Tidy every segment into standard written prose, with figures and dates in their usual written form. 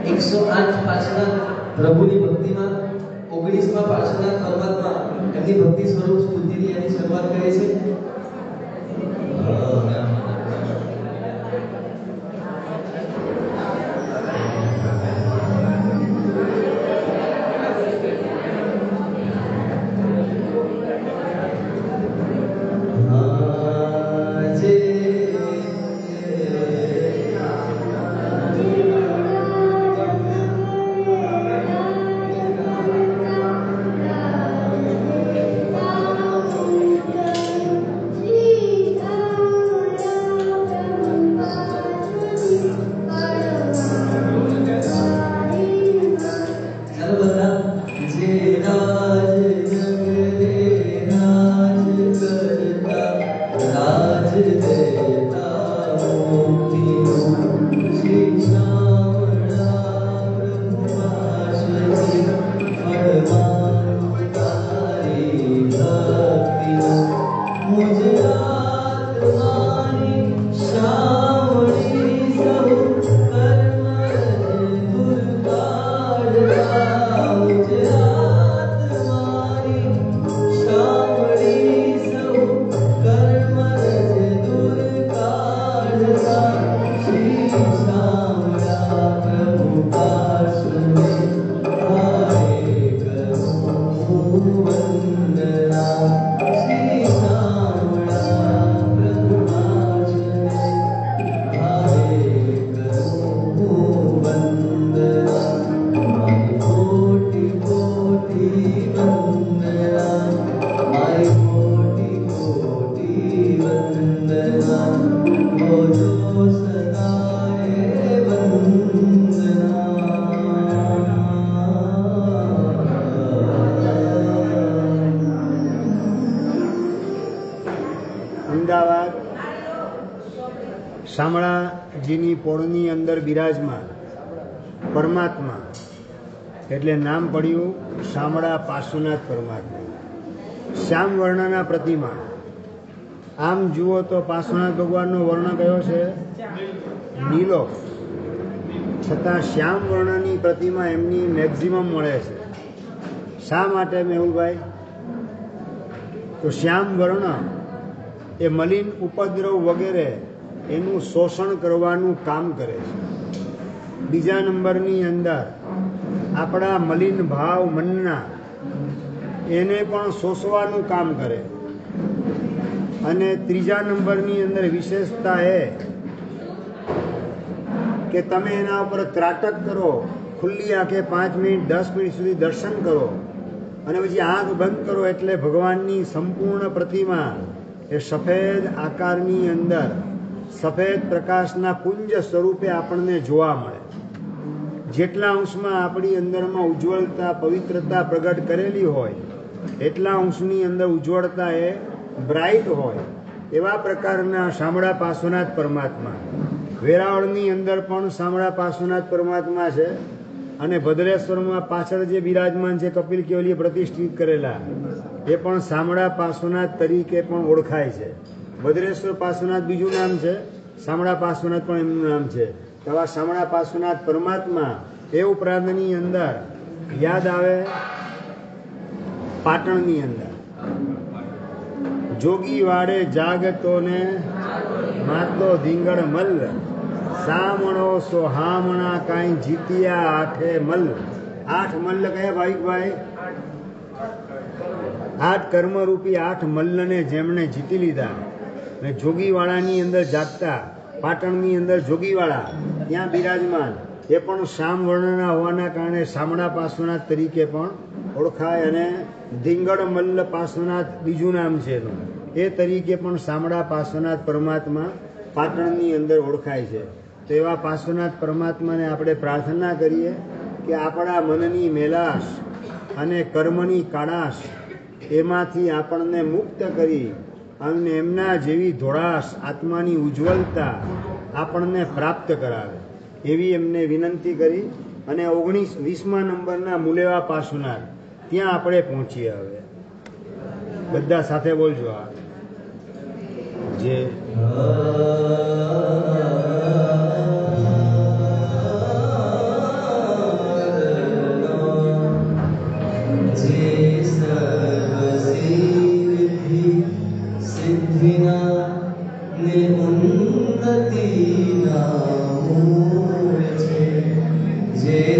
108 પાછળના પ્રભુની ભક્તિમાં 19માં પાછળના પરમાત્મા એમની ભક્તિ સ્વરૂપ સ્તુતિની એની શરૂઆત કરે છે. શામળાજીની પોળની અંદર બિરાજમાન પરમાત્મા એટલે નામ પડ્યું શામળા પાર્શ્વનાથ પરમાત્મા. શ્યામ વર્ણના પ્રતિમા. આમ જુઓ તો પાર્શ્વનાથ ભગવાનનો વર્ણ કયો છે? નીલો. છતાં શ્યામ વર્ણની પ્રતિમા એમની મેક્ઝિમમ મળે છે. શા માટે મેહુલભાઈ? તો શ્યામ વર્ણ એ મલિન ઉપદ્રવ વગેરે એનું શોષણ કરવાનું કામ કરે છે. બીજા નંબરની અંદર આપણા મલિન ભાવ મનના એને પણ શોષવાનું કામ કરે. અને ત્રીજા નંબરની અંદર વિશેષતા એ કે તમે એના ઉપર ત્રાટક કરો, ખુલ્લી આંખે 5 મિનિટ 10 મિનિટ સુધી દર્શન કરો અને પછી આંખ બંધ કરો એટલે ભગવાનની સંપૂર્ણ પ્રતિમા એ સફેદ આકારની અંદર સફેદ પ્રકાશના પુંજ સ્વરૂપે આપણને જોવા મળે. જેટલા અંશમાં આપણી અંદરમાં ઉજ્જવળતા પવિત્રતા પ્રગટ કરેલી હોય એટલા અંશની અંદર ઉજ્જવળતા એ બ્રાઇટ હોય. એવા પ્રકારના શામળા પાર્શ્વનાથ પરમાત્મા. વેરાવળની અંદર પણ શામળા પાર્શ્વનાથ પરમાત્મા છે અને ભદ્રેશ્વરમાં પાછળ જે બિરાજમાન છે કપિલ કેવલીએ પ્રતિષ્ઠિત કરેલા એ પણ શામળા પાર્શ્વનાથ તરીકે પણ ઓળખાય છે. ભદ્રેશ્વર પાર્શ્વનાથ બીજું નામ છે, શામળા પાર્શ્વનાથ પણ એમનું નામ છે. તેવા શામળા પાર્શ્વનાથ પરમાત્મા એ ઉપરાંતની અંદર યાદ આવે પાટણની અંદર જોગી વાડે જાગતોને માતો ધીંગળ મલ્લ સામણો સોહામણા કાંઈ જીત્યા આઠે મલ્લ. 8 મલ્લ કયા ભાવિકભાઈ? 8 કર્મરૂપી 8 મલ્લને જેમણે જીતી લીધા. અને જોગીવાળાની અંદર જાગતા પાટણની અંદર જોગીવાળા ત્યાં બિરાજમાન એ પણ શ્યામ વર્ણના હોવાના કારણે શામળા પાર્શ્વનાથ તરીકે પણ ઓળખાય. અને ધીંગળ મલ્લ પાર્શ્વનાથ બીજું નામ છે એનું, એ તરીકે પણ શામળા પાર્શ્વનાથ પરમાત્મા પાટણની અંદર ઓળખાય છે. તો એવા પાર્શ્વનાથ પરમાત્માને આપણે પ્રાર્થના કરીએ કે આપણા મનની મેલાશ અને કર્મની કાળાશ એમાંથી આપણને મુક્ત કરી અને એમના જેવી ધોળાશ આત્માની ઉજ્જવલતા આપણને પ્રાપ્ત કરાવે એવી એમને વિનંતી કરી અને 19-20મા નંબરના મુલેવા પાર્શ્વનાથ ત્યાં આપણે પહોંચીએ. હવે બધા સાથે બોલજો. જે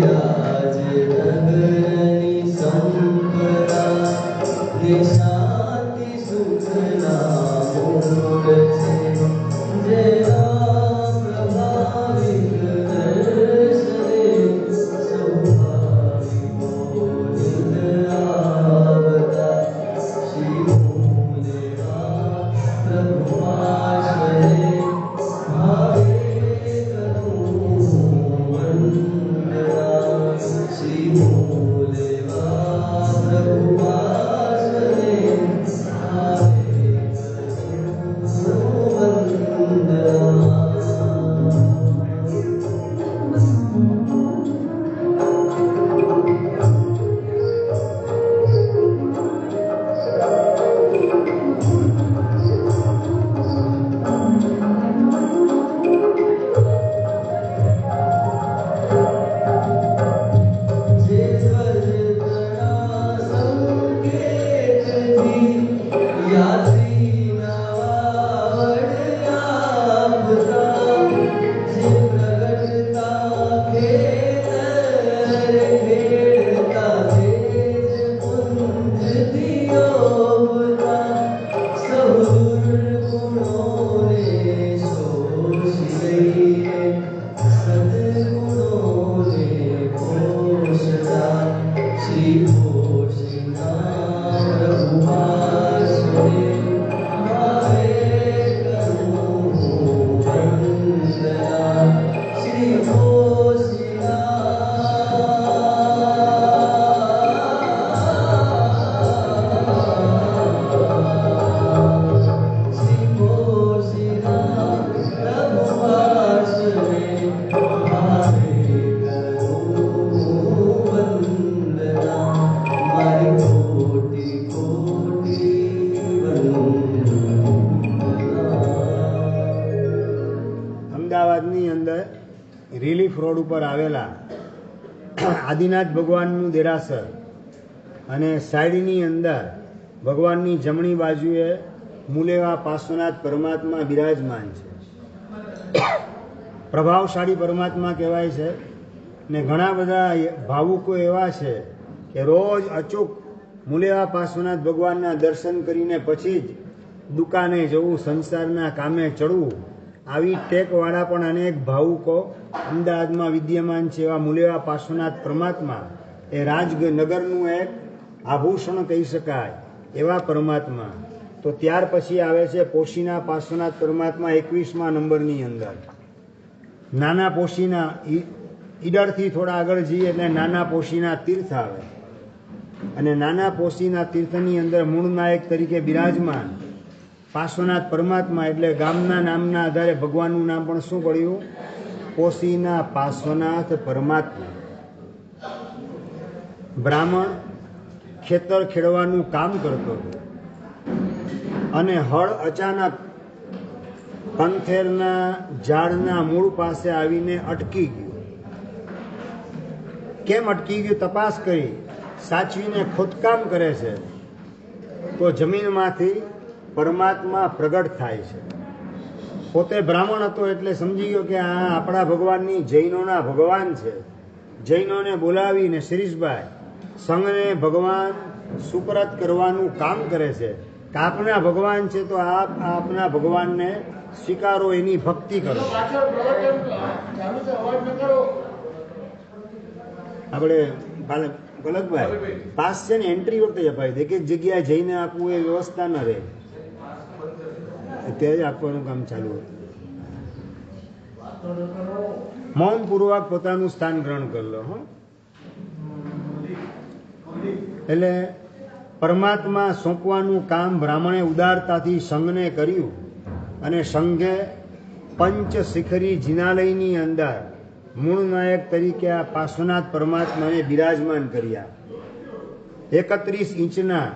રાજનગરની સંપદા નિશાંતિ સુખના મૂળ છે જેના પ્રભાવિક દર્શને સ્વાભાવિકો નિંદ આવતા શ્રી ભૂદેવા પ્રભુમાશ્રય ભાવે શ્રી ભૂદેવા પ્રભુમાશ્રય અમદાવાદની અંદર રિલીફ રોડ ઉપર આવેલા આદિનાથ ભગવાનનું દેરાસર અને સાઈડની અંદર ભગવાનની જમણી બાજુએ મૂલેવા પાર્શ્વનાથ પરમાત્મા બિરાજમાન છે. પ્રભાવશાળી પરમાત્મા કહેવાય છે ને ઘણા બધા ભાવુકો એવા છે કે રોજ અચૂક મૂલેવા પાર્શ્વનાથ ભગવાનના દર્શન કરીને પછી જ દુકાને જવું, સંસારના કામે ચડવું, આવી ટેકવાળા પણ અનેક ભાવુકો અમદાવાદમાં વિદ્યમાન છે. એવા મૂલેવા પાર્શ્વનાથ પરમાત્મા એ રાજનગરનું એક આભૂષણ કહી શકાય એવા પરમાત્મા. તો ત્યાર પછી આવે છે પોશીના પાર્શ્વનાથ પરમાત્મા 21મા નંબરની અંદર. નાના પોશીના ઈડરથી થોડા આગળ જઈએ એટલે નાના પોશીના તીર્થ આવે અને નાના પોશીના તીર્થની અંદર મૂળ નાયક તરીકે બિરાજમાન પાર્શ્વનાથ પરમાત્મા. એટલે ગામના નામના આધારે ભગવાનનું નામ પણ શું પડ્યું? પોશીના પાર્શ્વનાથ પરમાત્મા. બ્રાહ્મણ ખેતર ખેડવાનું કામ કરતો હતો અને હળ અચાનક કંથેરના ઝાડના મૂળ પાસે આવીને અટકી ગયું. કેમ અટકી ગયું તપાસ કરી, સાચવીને ખોદકામ કરે છે તો જમીનમાંથી પરમાત્મા પ્રગટ થાય છે. પોતે બ્રાહ્મણ હતો એટલે સમજી ગયો કે આ આપણા ભગવાનની જૈનોના ભગવાન છે. જૈનોને બોલાવીને શિરીષભાઈ સંઘને ભગવાન સુપરત કરવાનું કામ કરે છે કે આપના ભગવાન છે તો આપ આપના ભગવાનને સ્વીકારો, એની ભક્તિ કરો. આપણે ભલકભાઈ પાસ છે ને એન્ટ્રી વખતે જ અપાવી દે, એક એક જગ્યાએ જઈને આપવું એ વ્યવસ્થા ન રહે, અત્યારે જ આપવાનું કામ ચાલુ હોય. મૌનપૂર્વક પોતાનું સ્થાન ગ્રહણ કરી લો. એટલે પરમાત્મા સોંપવાનું કામ બ્રાહ્મણે ઉદારતાથી સંઘને કર્યું અને સંઘે પંચ શિખરી જિનાલયની અંદર મૂળ નાયક તરીકે આ પાર્શ્વનાથ પરમાત્માને બિરાજમાન કર્યા. 31 ઇંચના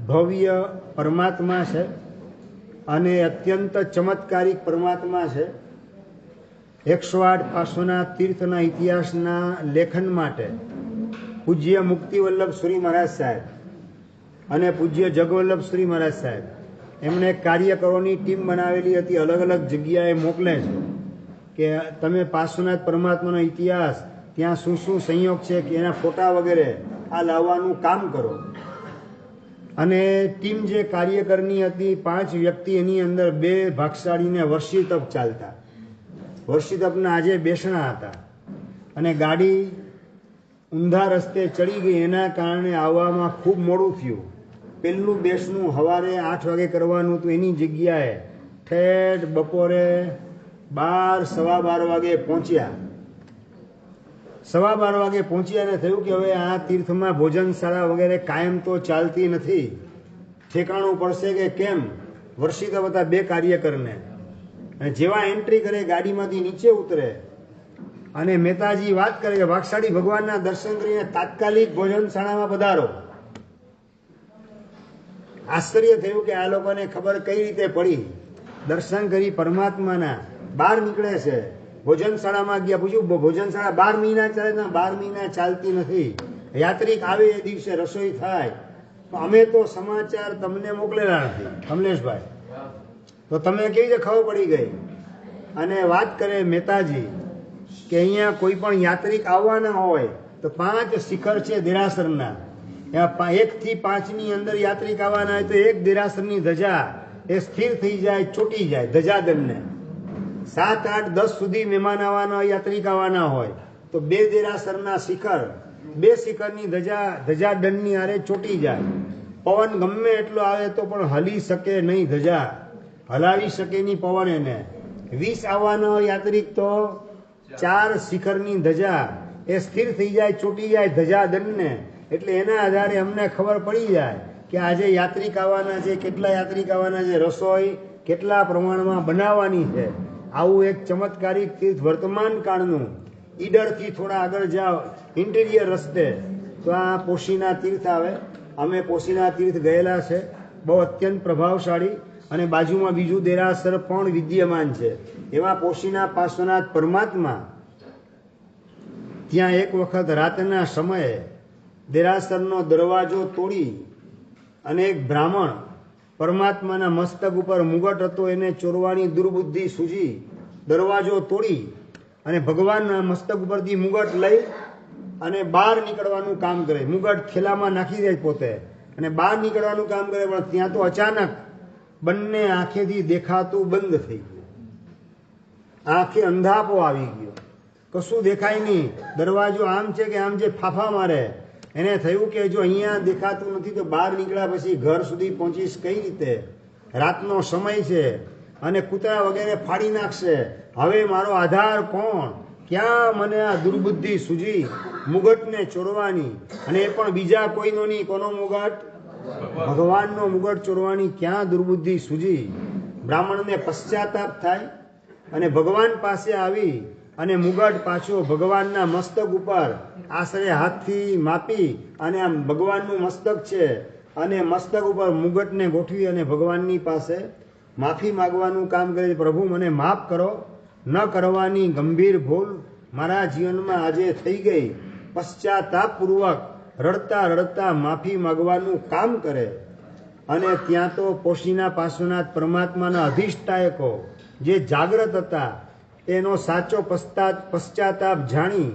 ભવ્ય પરમાત્મા છે અને અત્યંત ચમત્કારિક પરમાત્મા છે. 108 પાર્શ્વનાથ તીર્થના ઇતિહાસના લેખન માટે પૂજ્ય મુક્તિવલ્લભ શ્રી મહારાજ સાહેબ અને પૂજ્ય જગવલ્લભ શ્રી મહારાજ સાહેબ એમણે કાર્યકરોની ટીમ બનાવેલી હતી, અલગ અલગ જગ્યાએ મોકલે છે કે તમે પાર્શ્વનાથ પરમાત્માનો ઇતિહાસ ત્યાં શું શું સંયોગ છે કે એના ફોટા વગેરે આ લાવવાનું કામ કરો. અને ટીમ જે કાર્યકરની હતી 5 વ્યક્તિ, એની અંદર 2 ભાગશાળીને વર્ષી તપ ચાલતા. વર્ષી તપના આજે બેસણા હતા અને ગાડી ઊંધા રસ્તે ચડી ગઈ, એના કારણે આવવામાં ખૂબ મોડું થયું. પહેલું બેસણું સવારે 8 વાગે કરવાનું હતું, એની જગ્યાએ ઠેઠ બપોરે 12, સવા 12 વાગે પહોંચ્યા. સવા 12 વાગે પહોંચ્યા ને થયું કે હવે આ તીર્થમાં ભોજનશાળા વગેરે કાયમ તો ચાલતી નથી, ઠેકાણું પડશે કે કેમ. વર્ષિત હતા 2 કાર્યકરને, અને જેવા એન્ટ્રી કરે ગાડીમાંથી નીચે ઉતરે અને મહેતાજી વાત કરે કે ભાગશાળી ભગવાનના દર્શન કરીને તાત્કાલિક ભોજનશાળામાં પધારો. આશ્ચર્ય થયું કે આ લોકોને ખબર કઈ રીતે પડી. દર્શન કરી પરમાત્માના બહાર નીકળે છે, ભોજનશાળામાં ગયા. પૂછ્યું ભોજનશાળા 12 મહિના ચાલે? 12 મહિના ચાલતી નથી. યાત્રિક આવે એ દિવસે રસોઈ થાય. તો અમે તો સમાચાર તમને મોકલેલા નથી કમલેશભાઈ, તો તમે કેવી રીતે ખબર પડી ગઈ? અને વાત કરે મહેતાજી કે અહીંયા કોઈ પણ યાત્રિક આવવાના હોય તો 5 શિખર છે દેરાસરના, 1 થી 5 ની અંદર યાત્રિક આવવાના હોય તો 1 દેરાસરની ધજા એ સ્થિર થઈ જાય, ચોટી જાય ધજાદંડને. 7, 8, 10 સુધી મહેમાન આવવાના યાત્રિક આવવાના હોય તો 2 દેરાસરના શિખર, 2 શિખરની ધજાદંડની આરે ચોટી જાય. પવન ગમે એટલો આવે તો પણ હલી શકે નહીં, ધજા હલાવી શકે નહીં પવન એને. 20 આવવાના યાત્રિક તો 4 શિખરની ધજા એ સ્થિર થઈ જાય, ચોટી જાય ધજાદંડને. એટલે એના આધારે અમને ખબર પડી જાય કે આજે યાત્રિક આવવાના છે, કેટલા યાત્રિક આવવાના છે, રસોઈ કેટલા પ્રમાણમાં બનાવવાની છે. આવું એક ચમત્કારિક તીર્થ વર્તમાન કાળનું. ઈડરથી થોડા આગળ જાઓ ઇન્ટિરિયર રસ્તે તો આ પોશીના તીર્થ આવે. અમે પોશીના તીર્થ ગયેલા છે, બહુ અત્યંત પ્રભાવશાળી, અને બાજુમાં બીજું દેરાસર પણ વિદ્યમાન છે. એવા પોશીના પાર્શ્વનાથ પરમાત્મા ત્યાં એક વખત રાતના સમયે દેરાસરનો દરવાજો તોડી અને એક બ્રાહ્મણ પરમાત્માના મસ્તક ઉપર મુગટ હતો એને ચોરવાની દુર્બુદ્ધિ સૂજી દરવાજો તોડી અને ભગવાનના મસ્તક ઉપરથી મુગટ લઈ અને બહાર નીકળવાનું કામ કરે. મુગટ થેલામાં નાખી દે પોતે અને બહાર નીકળવાનું કામ કરે, પણ ત્યાં તો અચાનક બંને આંખેથી દેખાતું બંધ થઈ ગયું. આંખે અંધાપો આવી ગયો, કશું દેખાય નહીં. દરવાજો આમ છે કે આમ છે, ફાફા મારે. એને થયું કે જો અહીંયા દેખાતું નથી તો બહાર નીકળ્યા પછી ઘર સુધી પહોંચીશ કઈ રીતે? રાતનો સમય છે અને કૂતરા વગેરે ફાડી નાખશે. હવે મારો આધાર કોણ? ક્યાં મને આ દુર્બુદ્ધિ સૂજી મુગટને ચોરવાની, અને એ પણ બીજા કોઈનો નહીં. કોનો મુગટ? ભગવાનનો મુગટ ચોરવાની ક્યાં દુર્બુદ્ધિ સૂજી? બ્રાહ્મણને પશ્ચાતાપ થાય અને ભગવાન પાસે આવી અને મુગટ પાછો ભગવાનના મસ્તક ઉપર આશરે હાથથી માપી અને આમ ભગવાનનું મસ્તક છે અને મસ્તક ઉપર મુગટને ગોઠવી અને ભગવાનની પાસે માફી માગવાનું કામ કરે છે. પ્રભુ મને માફ કરો, ન કરવાની ગંભીર ભૂલ મારા જીવનમાં આજે થઈ ગઈ. પશ્ચાતાપપૂર્વક રડતા રડતા માફી માગવાનું કામ કરે. અને ત્યાં તો પોશીના પાર્શ્વનાથ પરમાત્માના અધિષ્ઠાયકો જે જાગ્રત હતા એનો સાચો પશ્ચાતાપ જાણી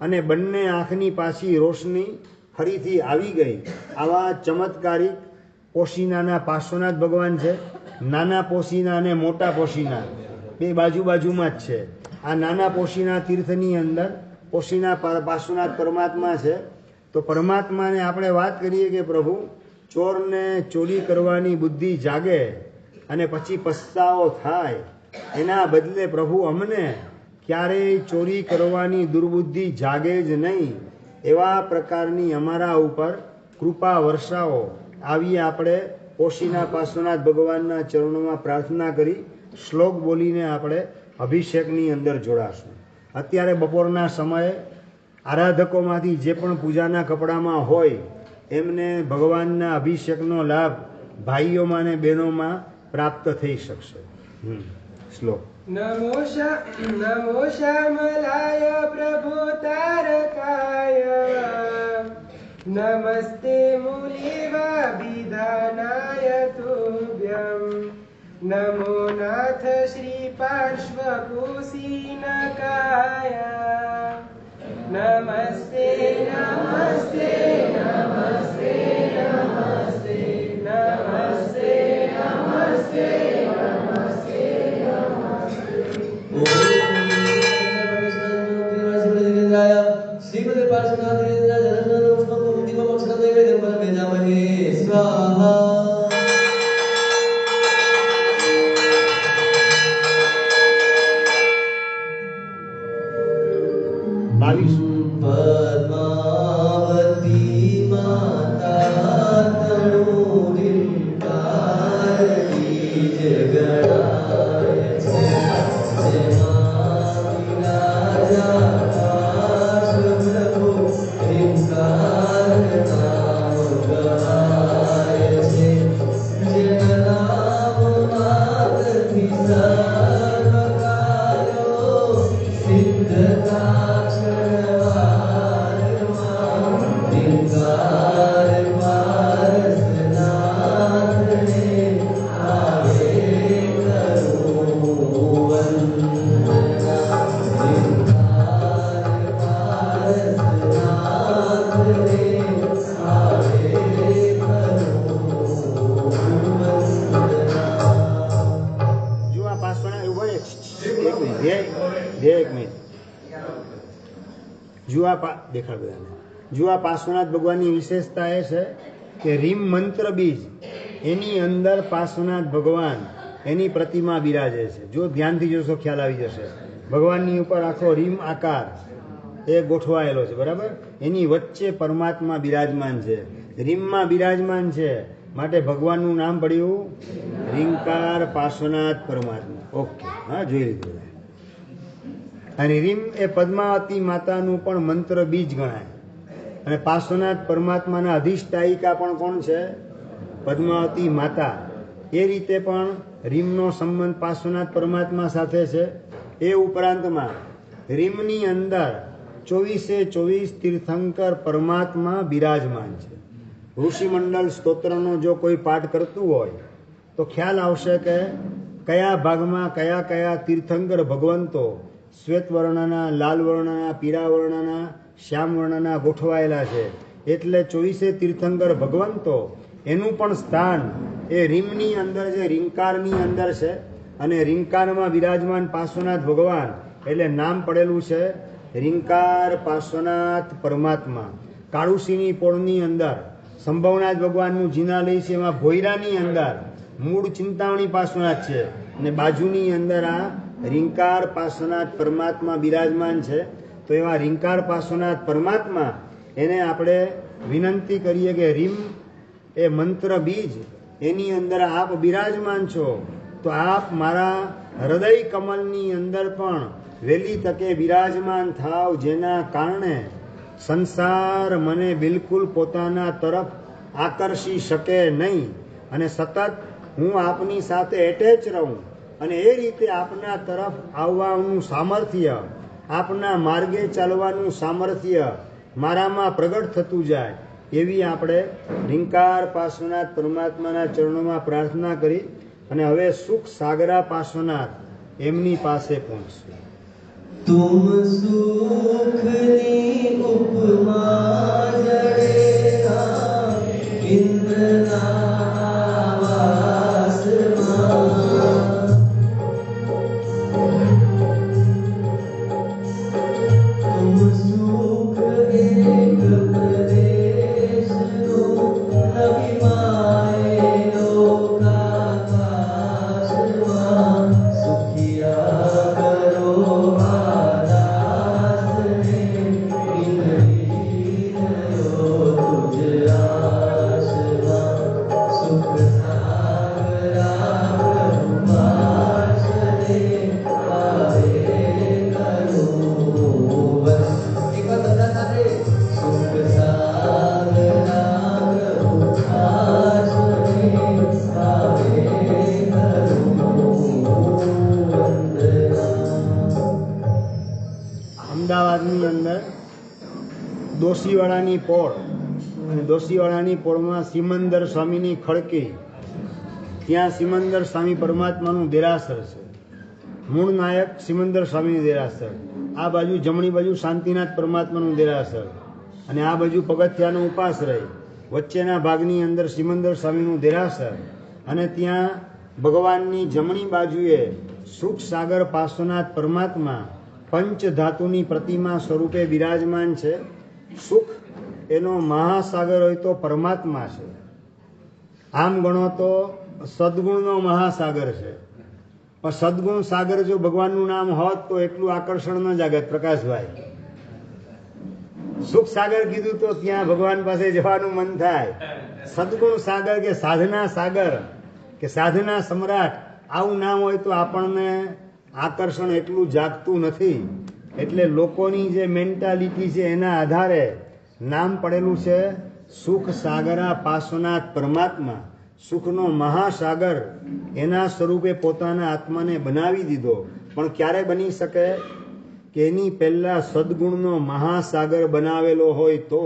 અને બંને આંખની પાછી રોશની ફરીથી આવી ગઈ. આવા ચમત્કારિક પોશીનાના પાર્શ્વનાથ ભગવાન છે. નાના પોશીના અને મોટા પોશીના બે બાજુમાં જ છે. આ નાના પોશીના તીર્થની અંદર પોશીના પાર્શ્વનાથ પરમાત્મા છે. તો પરમાત્માને આપણે વાત કરીએ કે પ્રભુ ચોરને ચોરી કરવાની બુદ્ધિ જાગે અને પછી પસ્તાવો થાય, એના બદલે પ્રભુ અમને ક્યારેય ચોરી કરવાની દુર્બુદ્ધિ જાગે જ નહીં. એવા પ્રકારની અમારા ઉપર કૃપા વર્ષાવો. આવી આપણે પોશીના પાર્શ્વનાથ ભગવાનના ચરણોમાં પ્રાર્થના કરી શ્લોક બોલીને આપણે અભિષેકની અંદર જોડાશું. અત્યારે બપોરના સમયે આરાધકોમાંથી જે પણ પૂજાના કપડામાં હોય એમને ભગવાનના અભિષેકનો લાભ ભાઈઓમાં અને બહેનોમાં પ્રાપ્ત થઈ શકશે. શ્લોક. નમો શ્યામલાય પ્રભુ તારકાય, નમસ્તે મુનિવાભિધાનાય તુભ્યં, નમો નાથ શ્રી પાર્શ્વકુશીનકાય, નમસ્તે નમસ્તે નમસ્તે નમસ્તે નમસ્તે નમસ્તે શ્રીમદ પાર્શ્વનાથ સ્વાહા. પદ્માવતી માતા તણુરીકારી જગણાય છે. જેમાં વિરાજા કાશ પ્રભુ હિંકાર નામ ગવાય છે. જેના નામ માતથી સર્વકાર્યો સિદ્ધતા જુઆ પાર્શ્વનાથ ભગવાનની વિશેષતા એ છે કે રીમ મંત્ર બીજ એની અંદર પાર્શ્વનાથ ભગવાન એની પ્રતિમા બિરાજે છે. જો ધ્યાનથી જોશો ખ્યાલ આવી જશે. ભગવાનની ઉપર આખો રીમ આકાર એ ગોઠવાયેલો છે, બરાબર. એની વચ્ચે પરમાત્મા બિરાજમાન છે, રીમમાં બિરાજમાન છે, માટે ભગવાનનું નામ પડ્યું રીંકાર પાર્શ્વનાથ પરમાત્મા. ઓકે, હા, જોઈ લીધું. અને રીમ એ પદ્માવતી માતાનું પણ મંત્ર બીજ ગણાય. અને પાર્શ્વનાથ પરમાત્માના અધિષ્ઠાયિકા પણ કોણ છે? પદ્માવતી માતા. એ રીતે પણ રીમનો સંબંધ પાર્શ્વનાથ પરમાત્મા સાથે છે. એ ઉપરાંતમાં રીમની અંદર 24/24 તીર્થંકર પરમાત્મા બિરાજમાન છે. ઋષિમંડળ સ્તોત્રનો જો કોઈ પાઠ કરતું હોય તો ખ્યાલ આવશે કે કયા ભાગમાં કયા કયા તીર્થંકર ભગવંતો શ્વેત વર્ણના, લાલ વર્ણના, પીળા વર્ણના, શ્યામ વર્ણના ગોઠવાયેલા છે. એટલે 24 તીર્થંકર ભગવંતો એનું પણ સ્થાન એ રીમની અંદર છે, રીંકારની અંદર છે. અને રીંકારમાં બિરાજમાન પાર્શ્વનાથ ભગવાન એટલે નામ પડેલું છે રીંકાર પાર્શ્વનાથ પરમાત્મા. કાળુસીની પોળની અંદર સંભવનાથ ભગવાનનું જિનાલય છે, એમાં ભોયરાની અંદર મૂળ ચિંતામણી પાર્શ્વનાથ છે, અને બાજુની અંદર આ રીંકાર પાર્શ્વનાથ પરમાત્મા બિરાજમાન છે. તો એવા રીંકાર પાર્શ્વનાથ પરમાત્મા એને આપણે વિનંતી કરીએ કે રીમ એ મંત્ર બીજ એની અંદર આપ બિરાજમાન છો, તો આપ મારા હૃદય કમલની અંદર પણ વહેલી તકે બિરાજમાન થાવ, જેના કારણે સંસાર મને બિલકુલ પોતાના તરફ આકર્ષી શકે નહીં અને સતત હું આપની સાથે એટેચ રહું અને એ રીતે આપના તરફ આવવાનું સામર્થ્ય, આપના માર્ગે ચાલવાનું સામર્થ્ય મારામાં પ્રગટ થતું જાય, એવી આપણે રીંકાર પાર્શ્વનાથ પરમાત્માના ચરણોમાં પ્રાર્થના કરી અને હવે સુખ સાગરા પાર્શ્વનાથ એમની પાસે પહોંચશું. તુમ સુખની ઉપમા જડેરા ઇન્દ્રના વાસમાં, તુમ સુખ એક પ્રદેશનો નવીમાય લોકાકાશમાં, સુખિયા કરો અમદાવાદની અંદર દોશીવાડાની પોળ અને દોશીવાડાની પોળમાં સિમંદર સ્વામીની ખડકી, ત્યાં સિમંદર સ્વામી પરમાત્માનું દેરાસર છે. મૂળ નાયક સિમંદર સ્વામીનું દેરાસર, આ બાજુ જમણી બાજુ શાંતિનાથ પરમાત્માનું દેરાસર, અને આ બાજુ પગથિયાનો ઉપાશ્રય, વચ્ચેના ભાગની અંદર સિમંદર સ્વામીનું દેરાસર, અને ત્યાં ભગવાનની જમણી બાજુએ સુખ સાગર પાર્શ્વનાથ પરમાત્મા પંચ ધાતુની પ્રતિમા સ્વરૂપે બિરાજમાન છે. સુખ એનો મહાસાગર હોય તો પરમાત્મા છે. આમ ગણો તો સદગુણનો મહાસાગર છે, પણ સદગુણ સાગર જો ભગવાનનું નામ હોત તો એટલું આકર્ષણ ન જાગત. પ્રકાશભાઈ, સુખ સાગર કીધું તો ત્યાં ભગવાન પાસે જવાનું મન થાય. સદગુણ સાગર કે સાધના સાગર કે સાધના સમ્રાટ આવું નામ હોય તો આપણને આકર્ષણ એટલું જાગતું નથી. એટલે લોકોની જે મેન્ટાલિટી છે એના આધારે નામ પડેલું છે સુખ સાગરા પાર્શ્વનાથ પરમાત્મા. સુખનો મહાસાગર એના સ્વરૂપે પોતાના આત્માને બનાવી દીધો. પણ ક્યારે બની શકે કે એની પહેલા સદગુણનો મહાસાગર બનાવેલો હોય તો.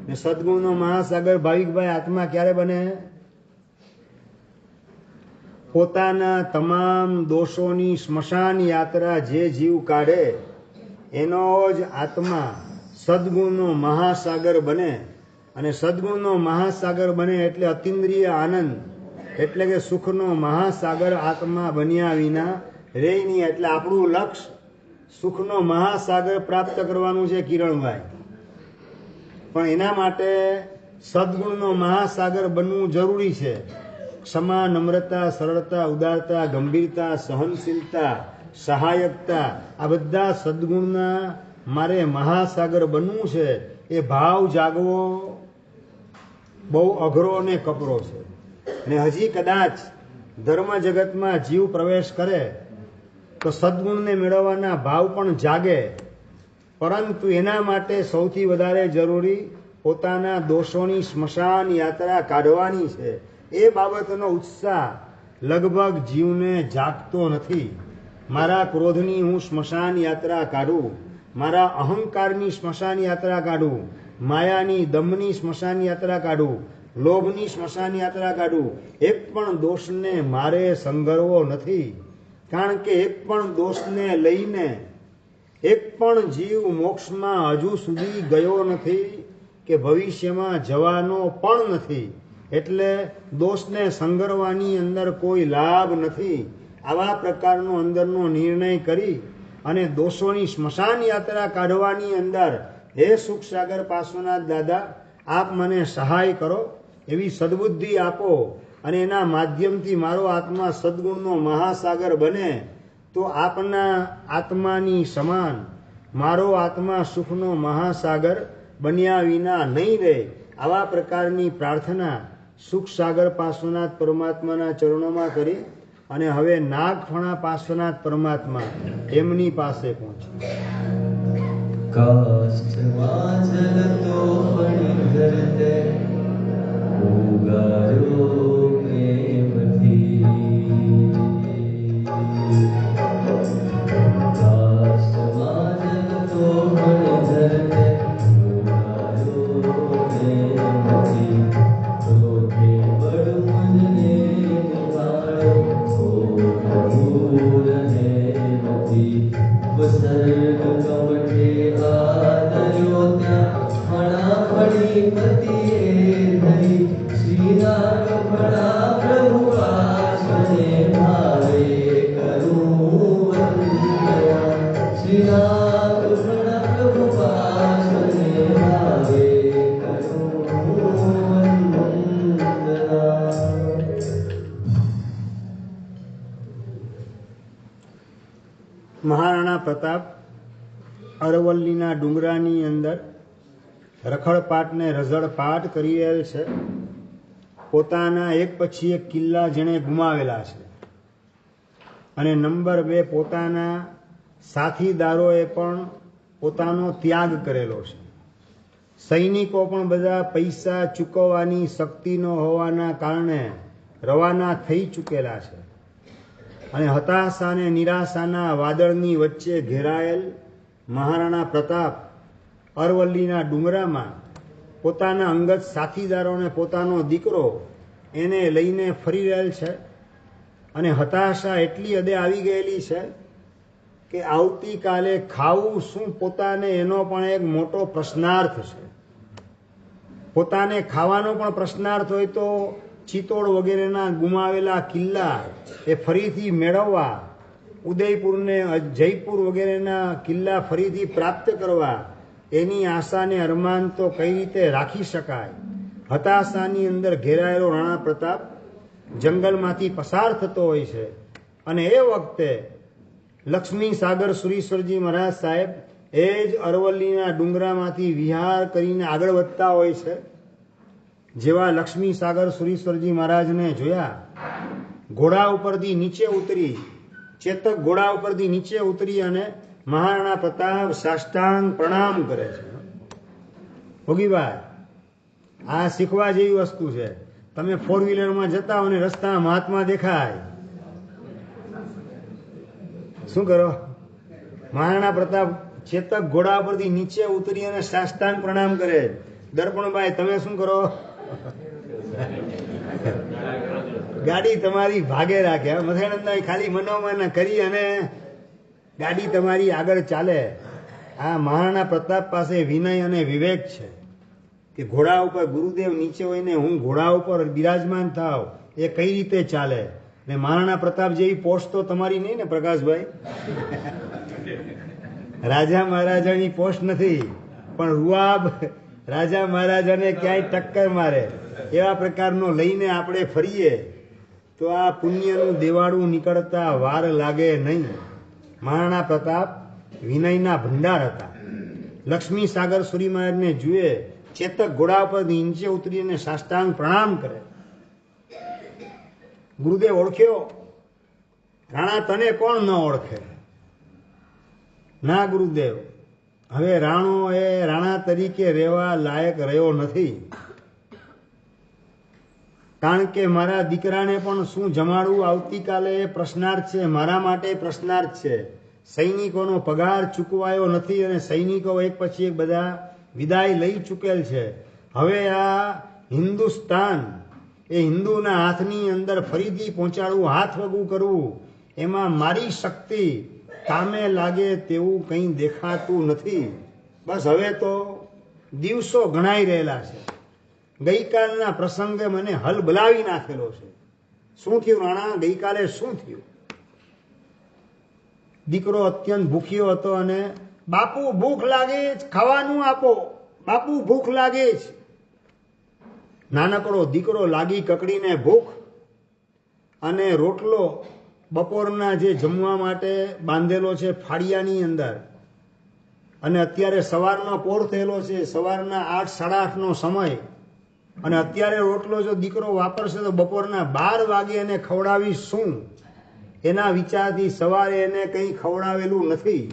ને સદગુણનો મહાસાગર ભાવિકભાઈ આત્મા ક્યારે બને? પોતાના તમામ દોષોની સ્મશાન યાત્રા જે જીવ કાઢે એનો જ આત્મા સદગુણનો મહાસાગર બને. અને સદગુણનો મહાસાગર બને એટલે અતિન્દ્રિય આનંદ, એટલે કે સુખનો મહાસાગર આત્મા બન્યા વિના રહે નહીં. એટલે આપણું લક્ષ્ય સુખનો મહાસાગર પ્રાપ્ત કરવાનું છે કિરણભાઈ, પણ એના માટે સદગુણનો મહાસાગર બનવું જરૂરી છે. ક્ષમા, નમ્રતા, સરળતા, ઉદારતા, ગંભીરતા, સહનશીલતા, સહાયકતા, આ બધા સદગુણના મારે મહાસાગર બનવું છે. એ ભાવ જાગવો બહુ અઘરો અને કપરો છે. અને હજી કદાચ ધર્મ જગતમાં જીવ પ્રવેશ કરે તો સદગુણને મેળવવાના ભાવ પણ જાગે, પરંતુ એના માટે સૌથી વધારે જરૂરી પોતાના દોષોની સ્મશાન યાત્રા કાઢવાની છે. એ બાબતનો ઉત્સાહ લગભગ જીવને જાગતો નથી. મારા ક્રોધની હું સ્મશાન યાત્રા કાઢું, મારા અહંકારની સ્મશાન યાત્રા કાઢું, માયાની દમની સ્મશાન યાત્રા કાઢું, લોભની સ્મશાન યાત્રા કાઢું. એક પણ દોષને મારે સંગરવો નથી, કારણ કે એક પણ દોષને લઈને એક પણ જીવ મોક્ષમાં હજુ સુધી ગયો નથી કે ભવિષ્યમાં જવાનો પણ નથી. એટલે દોષને સંગરવાની અંદર કોઈ લાભ નથી. આવા પ્રકારનો અંદરનો નિર્ણય કરી અને દોષોની સ્મશાન યાત્રા કાઢવાની અંદર હે સુખસાગર પાર્શ્વનાથ દાદા, આપ મને સહાય કરો, એવી સદબુદ્ધિ આપો, અને એના માધ્યમથી મારો આત્મા સદગુણનો મહાસાગર બને તો આપના આત્માની સમાન મારો આત્મા સુખનો મહાસાગર બન્યા વિના નહીં રહે. આવા પ્રકારની પ્રાર્થના સુખસાગર પાર્શ્વનાથ પરમાત્માના ચરણોમાં કરી અને હવે નાગફણા પાર્શ્વનાથ પરમાત્મા એમની પાસે પહોંચે. કાષ્ઠમાં જલતો ફણીધરતે ઉગાર્યો પ્રેમથી. કાષ્ઠમાં જલતો ફણીધરતે ઉગાર્યો પ્રેમથી. ક્રોધે બળ મુજને નિવાળો ભૂર હે નથી. વસર્ગ કવઠે આદર્યો ત્યાં ફણા ફણી પતિએ ધરી. શ્રીનાગ ફણા પ્રભુ પાર્શ્વને ભાવે કરું વંદના. શ્રીનાગ ફણા પ્રભુ પાર્શ્વને ભાવે કરું વંદના. મહારાણા પ્રતાપ અરવલ્લીના ડુંગરાની અંદર રખડપાટ ને રઝળપાટ કરી રહેલ છે. પોતાના એક પછી એક કિલ્લા જેણે ગુમાવેલા છે, અને નંબર 2 પોતાના સાથીદારોએ પણ પોતાનો ત્યાગ કરેલો છે. સૈનિકો પણ બધા પૈસા ચૂકવવાની શક્તિ ન હોવાના કારણે રવાના થઈ ચૂકેલા છે. અને હતાશા અને નિરાશાના વાદળની વચ્ચે ઘેરાયેલ મહારાણા પ્રતાપ અરવલ્લીના ડુંગરામાં પોતાના અંગત સાથીદારોને પોતાનો દીકરો એને લઈને ફરી રહેલ છે. અને હતાશા એટલી હદે આવી ગયેલી છે કે આવતીકાલે ખાવું શું પોતાને એનો પણ એક મોટો પ્રશ્નાર્થ છે. પોતાને ખાવાનો પણ પ્રશ્નાર્થ હોય તો ચિત્તોડ વગેરેના ગુમાવેલા કિલ્લા એ ફરીથી મેળવવા, ઉદયપુરને જયપુર વગેરેના કિલ્લા ફરીથી પ્રાપ્ત કરવા, એની આશાને અરમાન તો કઈ રીતે રાખી શકાય. હતાશાની અંદર ઘેરાયેલો રાણા પ્રતાપ જંગલમાંથી પસાર થતો હોય છે અને એ વખતે લક્ષ્મી સાગર સુરીશ્વરજી મહારાજ સાહેબ એ જ અરવલ્લીના ડુંગરામાંથી વિહાર કરીને આગળ વધતા હોય છે. જેવા લક્ષ્મી સાગર સુરીશ્વરજી મહારાજને જોયા, ઘોડા ઉપરથી નીચે ઉતરી, ચેતક ઘોડા ઉપરથી નીચે ઉતરી અને મહારાણા પ્રતાપ સાષ્ટાંગ પ્રણામ કરે છે. ભોગીભાઈ, આ શીખવા જેવી વસ્તુ છે. તમે ફોર વ્હીલરમાં જતા હો અને રસ્તામાં મહાત્મા દેખાય, શું કરો? મહારાણા પ્રતાપ ચેતક ઘોડા પરથી નીચે ઉતરી અને સાષ્ટાંગ પ્રણામ કરે. દર્પણભાઈ, તમે શું કરો? ગાડી તમારી ભાગે રાખે. મથાનંદભાઈ ખાલી મનોમન કરી અને ગાડી તમારી આગળ ચાલે. આ મહારાણા પ્રતાપ પાસે વિનય અને વિવેક છે કે ઘોડા ઉપર ગુરુદેવ નીચે હોય ને હું ઘોડા ઉપર બિરાજમાન થાવ, એ કઈ રીતે ચાલે. ને મહારાણા પ્રતાપ જેવી પોસ્ટ તો તમારી નહીં ને પ્રકાશભાઈ? રાજા મહારાજાની પોસ્ટ નથી, પણ રૂઆબ રાજા મહારાજાને ક્યાંય ટક્કર મારે એવા પ્રકારનો લઈને આપણે ફરીએ તો આ પુણ્યનું દેવાળું નીકળતા વાર લાગે નહીં. મહારાણા પ્રતાપ વિનયના ભંડાર હતા. લક્ષ્મી સાગર સુરી મહારાજને જુએ, ચેતક ઘોડા પર નીચે ઉતરીને સાષ્ટાંગ પ્રણામ કરે. ગુરુદેવ ઓળખ્યો? રાણા, તને કોણ ન ઓળખે? ના ગુરુદેવ, હવે રાણો એ રાણા તરીકે રહેવા લાયક રહ્યો નથી. કારણ કે મારા દીકરાને પણ શું જમાડવું આવતીકાલે એ પ્રશ્નાર્થ છે, મારા માટે પ્રશ્નાર્થ છે. સૈનિકોનો પગાર ચૂકવાયો નથી અને સૈનિકો એક પછી એક બધા વિદાય લઈ ચૂકેલ છે. હવે આ હિન્દુસ્તાન એ હિન્દુના હાથની અંદર ફરીથી પહોંચાડવું, હાથ વગું કરવું, એમાં મારી શક્તિ કામે લાગે તેવું કંઈ દેખાતું નથી. બસ હવે તો દિવસો ગણાઈ રહેલા છે. ગઈકાલના પ્રસંગે મને હલબલાવી નાખેલો છે. શું થયું રાણા? ગઈકાલે શું થયું? દીકરો અત્યંત ભૂખ્યો હતો અને બાપુ ભૂખ લાગે છે, ખાવાનું આપો, બાપુ ભૂખ લાગે છે. નાનકડો દીકરો લાગી કકડીને ભૂખ અને રોટલો બપોરના જે જમવા માટે બાંધેલો છે ફાળિયાની અંદર, અને અત્યારે સવારનો પોર થયેલો છે, સવારના 8, 8:30નો સમય, અને અત્યારે રોટલો જો દીકરો વાપરશે તો બપોરના 12 વાગે એને ખવડાવીશ શું? એના વિચારથી સવારે એને કંઈ ખવડાવેલું નથી.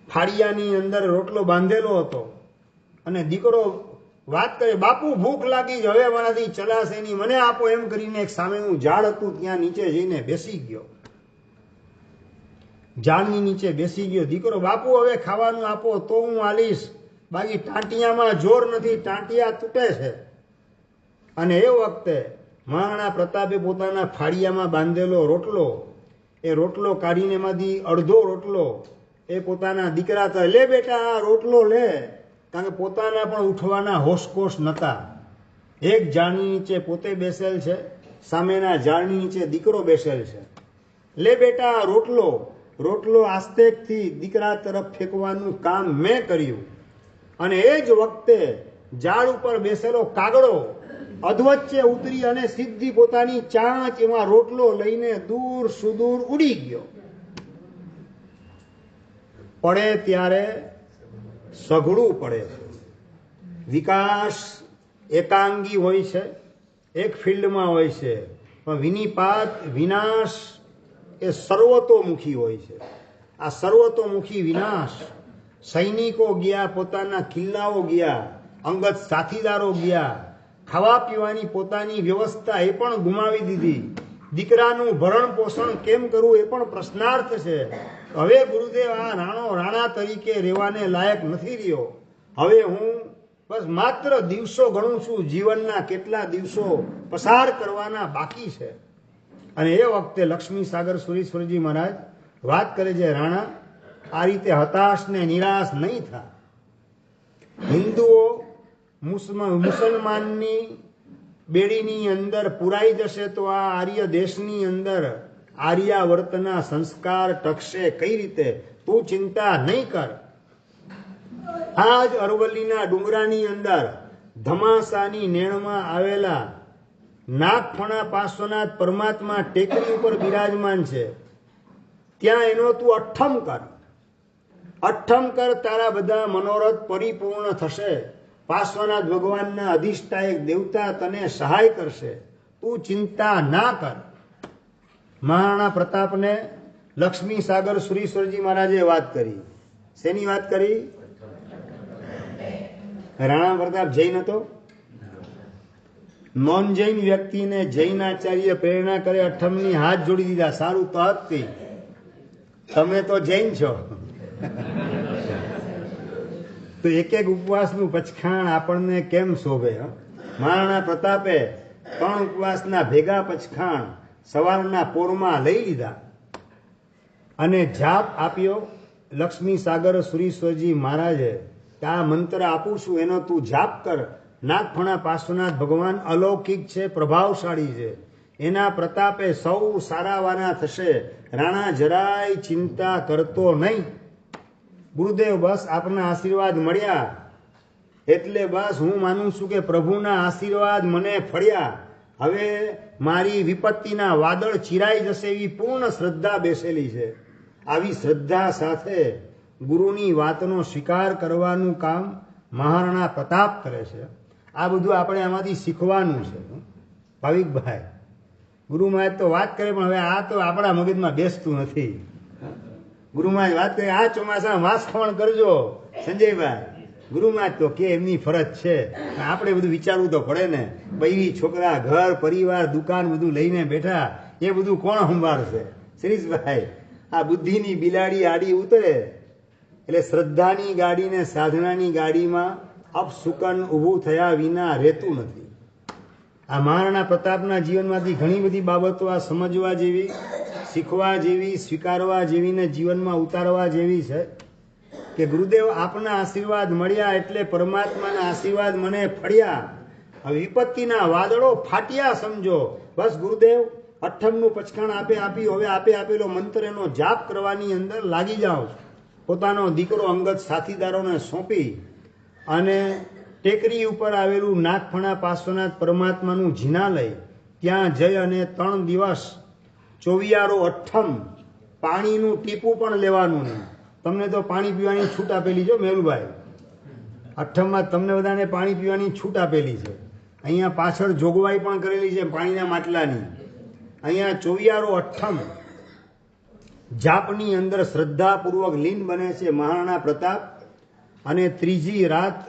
ફાળિયાની અંદર રોટલો બાંધેલો હતો અને દીકરો વાત કરે, બાપુ ભૂખ લાગી છે, હવે મારાથી ચલાશે નહીં, મને આપો, એમ કરીને એક સામેનું ઝાડ હતું ત્યાં નીચે જઈને બેસી ગયો. ઝાડની નીચે બેસી ગયો દીકરો. બાપુ હવે ખાવાનું આપો તો હું આલીશ, બાકી ટાંટિયામાં જોર નથી, ટાંટિયા તૂટે છે. અને એ વખતે મહારાણા પ્રતાપે પોતાના ફાળિયામાં બાંધેલો રોટલો, એ રોટલો કાઢીને એમાંથી અડધો રોટલો એ પોતાના દીકરા કહે, લે બેટા આ રોટલો લે. કારણ કે પોતાના પણ ઉઠવાના હોશકોશ નહોતા. એક ઝાડની નીચે પોતે બેસેલ છે, સામેના ઝાડની નીચે દીકરો બેસેલ છે. લે બેટા આ રોટલો. રોટલો આસ્તેકથી દીકરા તરફ ફેંકવાનું કામ મેં કર્યું. અને એ જ વખતે ઝાડ ઉપર બેસેલો કાગડો અધવચ્ચે ઉતરી અને સીધી પોતાની ચાંચ એમાં રોટલો લઈને દૂર સુદૂર ઉડી ગયો. પડે ત્યારે સઘળું પડે છે. વિકાસ એકાંગી હોય છે, એક ફિલ્ડમાં હોય છે, પણ વિનિપાત, વિનાશ એ સર્વતોમુખી હોય છે. આ સર્વતોમુખી વિનાશ, સૈનિકો ગયા, પોતાના કિલ્લાઓ ગયા, અંગત સાથીદારો ગયા, ખાવા પીવાની પોતાની વ્યવસ્થા એ પણ ગુમાવી દીધી. દીકરાનું ભરણ પોષણ કેમ કરવું એ પણ પ્રશ્નાર્થ છે. હવે ગુરુદેવ આ રાણા તરીકે રહેવાને લાયક નથી રહ્યો. હવે હું બસ માત્ર દિવસો ગણું છું, જીવનના કેટલા દિવસો પસાર કરવાના બાકી છે. અને એ વખતે લક્ષ્મી સાગર સુરેશ્વરજી મહારાજ વાત કરે છે, રાણા આ રીતે હતાશ ને નિરાશ નહીં થા. હિન્દુઓ મુસલમાનની બેડીની અંદર પુરાઈ જશે તો આ આર્ય દેશની અંદર આર્યાવર્તના સંસ્કાર ટકશે કઈ રીતે? તું ચિંતા નહીં કર. આજ અરવલ્લીના ડુંગરાની અંદર ધમાસાની નેણમાં આવેલા નાગફણા પાર્શ્વનાથ પરમાત્મા ટેકરી ઉપર બિરાજમાન છે. ત્યાં એનો તું અઠ્ઠમ કર. અઠ્ઠમ કર, તારા બધા મનોરથ પરિપૂર્ણ થશે. પાર્શ્વનાથ ભગવાનના અધિષ્ઠાયક દેવતા તને સહાય કરશે. તું ચિંતા ના કર. મહારાણા પ્રતાપને લક્ષ્મી સાગર સુરેશ્વરજી મહારાજે વાત કરી. શેની વાત કરી? રાણા પ્રતાપ જૈન હતો. નોન જૈન વ્યક્તિને જૈન આચાર્ય પ્રેરણા કરે અઠ્ઠમની હાથ જોડી દીધા. સારું તો હતી, તમે તો જૈન છો. તો એક એક ઉપવાસનું પચખાણ આપણને કેમ શોભે? મહારાણા પ્રતાપે 3 ઉપવાસના ભેગા પચખાણ સવારના પોરમાં લઈ લીધા અને જાપ આપ્યો. લક્ષ્મી સાગર સુરેશ્વરજી મહારાજે આ મંત્ર આપું છું, એનો તું જાપ કર. નાગફણા પાર્શ્વનાથ ભગવાન અલૌકિક છે, પ્રભાવશાળી છે. એના પ્રતાપે સૌ સારાવાના થશે. રાણા જરાય ચિંતા કરતો નહીં. ગુરુદેવ, બસ આપના આશીર્વાદ મળ્યા એટલે બસ હું માનું છું કે પ્રભુના આશીર્વાદ મને ફળ્યા. હવે મારી વિપત્તિના વાદળ ચિરાઈ જશે એવી પૂર્ણ શ્રદ્ધા બેસેલી છે. આવી શ્રદ્ધા સાથે ગુરુની વાતનો સ્વીકાર કરવાનું કામ મહારાણા પ્રતાપ કરે છે. આ બધું આપણે આમાંથી શીખવાનું છે. ભાવિકભાઈ, ગુરુ મહારાજ તો વાત કરે, પણ હવે આ તો આપણા મગજમાં બેસતું નથી. ગુરુ મહારાજ વાત કરે, આ ચોમાસામાં વાસણ કરજો સંજયભાઈ. ગુરુ મહારાજ તો કે એમની ફરજ છે, આપણે બધું વિચારવું તો પડે ને. બૈરી છોકરા, ઘર પરિવાર, દુકાન બધું લઈને બેઠા, એ બધું કોણ સંભાળશે? શિરીષભાઈ, આ બુદ્ધિની બિલાડી આડી ઉતરે એટલે શ્રદ્ધાની ગાડી ને સાધનાની ગાડીમાં અપસુકન ઊભું થયા વિના રહેતું નથી. આ મહારાણા પ્રતાપના જીવનમાંથી ઘણી બધી બાબતો આ સમજવા જેવી, શીખવા જેવી, સ્વીકારવા જેવી ને જીવનમાં ઉતારવા જેવી છે કે ગુરુદેવ આપના આશીર્વાદ મળ્યા એટલે પરમાત્માના આશીર્વાદ મને ફળ્યા. હવે વિપત્તિના વાદળો ફાટ્યા સમજો. બસ ગુરુદેવ અઠ્ઠમનું પચખાણ આપ્યું. હવે આપેલો મંત્ર એનો જાપ કરવાની અંદર લાગી જાઓ. પોતાનો દીકરો અંગત સાથીદારોને સોંપી અને ટેકરી ઉપર આવેલું નાગફણા પાર્શ્વનાથ પરમાત્માનું જિનાલય ત્યાં જઈ અને 3 દિવસ 24 અઠ્ઠમ પાણીનું ટીપું પણ લેવાનું નહીં. તમને તો પાણી પીવાની છૂટ આપેલી છે મેલુભાઈ. અઠ્ઠમમાં તમને બધાને પાણી પીવાની છૂટ આપેલી છે. અહીંયા પાછળ જોગવાઈ પણ કરેલી છે પાણીના માટલાની. અહીંયા 24 અઠ્ઠમ જાપની અંદર શ્રદ્ધાપૂર્વક લીન બને છે મહારાણા પ્રતાપ. અને ત્રીજી રાત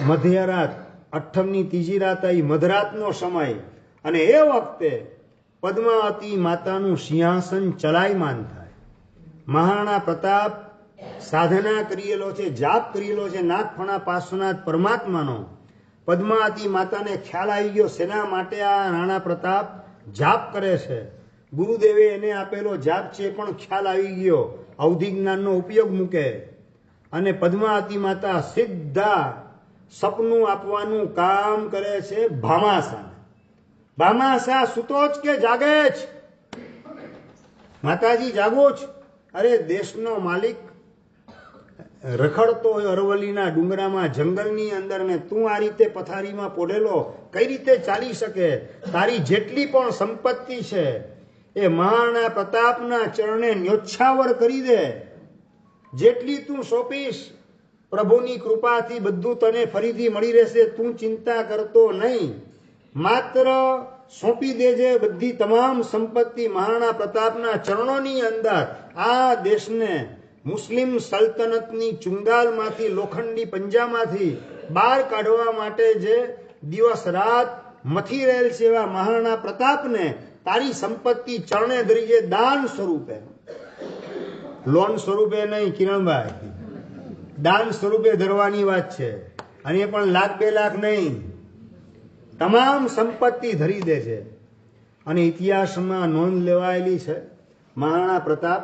મધ્યરાત, અઠ્ઠમની ત્રીજી રાત આવી, મધરાતનો સમય. અને એ વખતે પદ્માવતી માતાનું સિંહાસન ચલાયમાન થાય. મહારાણા પ્રતાપ સાધના કરેલો છે, જાપ કરેલો છે નાગફણા પાર્શ્વનાથ પરમાત્માનો. પદ્માવતી માતાને ખ્યાલ આવી ગયો શેના માટે આ રાણા પ્રતાપ જાપ કરે છે. ગુરુદેવે એને આપેલો જાપ છે પણ ખ્યાલ આવી ગયો. અવધિ જ્ઞાનનો ઉપયોગ મૂકે અને પદ્માવતી માતા સીધા સપનું આપવાનું કામ કરે છે ભામાસા. ભામાસા સૂતો જ કે જાગે જ? માતાજી જાગો જ? અરે દેશનો માલિક રખડતો હોય અરવલ્લીના ડુંગરામાં, જંગલની અંદર, ને તું આ રીતે પથારીમાં પોઢેલો કઈ રીતે ચાલી શકે? તારી જેટલી પણ સંપત્તિ છે એ મહારાણા પ્રતાપના ચરણે ન્યોછાવર કરી દે. જેટલી તું સોંપીશ પ્રભુની કૃપાથી બધું તને ફરીથી મળી રહેશે. તું ચિંતા કરતો નહીં, માત્ર સોંપી દેજે બધી તમામ સંપત્તિ મહારાણા પ્રતાપના ચરણોની અંદર. આ દેશને મુસ્લિમ સલ્તનતની ચુંગાલમાંથી, લોખંડી પંજામાંથી બહાર કાઢવા માટે જે દિવસ રાત મથી રહેલ છે એવા મહારાણા પ્રતાપને તારી સંપત્તિ ચરણે ધરી છે દાન સ્વરૂપે. લોન સ્વરૂપે નહીં કિરણભાઈ, દાન સ્વરૂપે ધરવાની વાત છે. અને એ પણ 1,00,000 2,00,000 નહીં, તમામ સંપત્તિ ધરી દે છે. અને ઇતિહાસમાં નોંધ લેવાયેલી છે. મહારાણા પ્રતાપ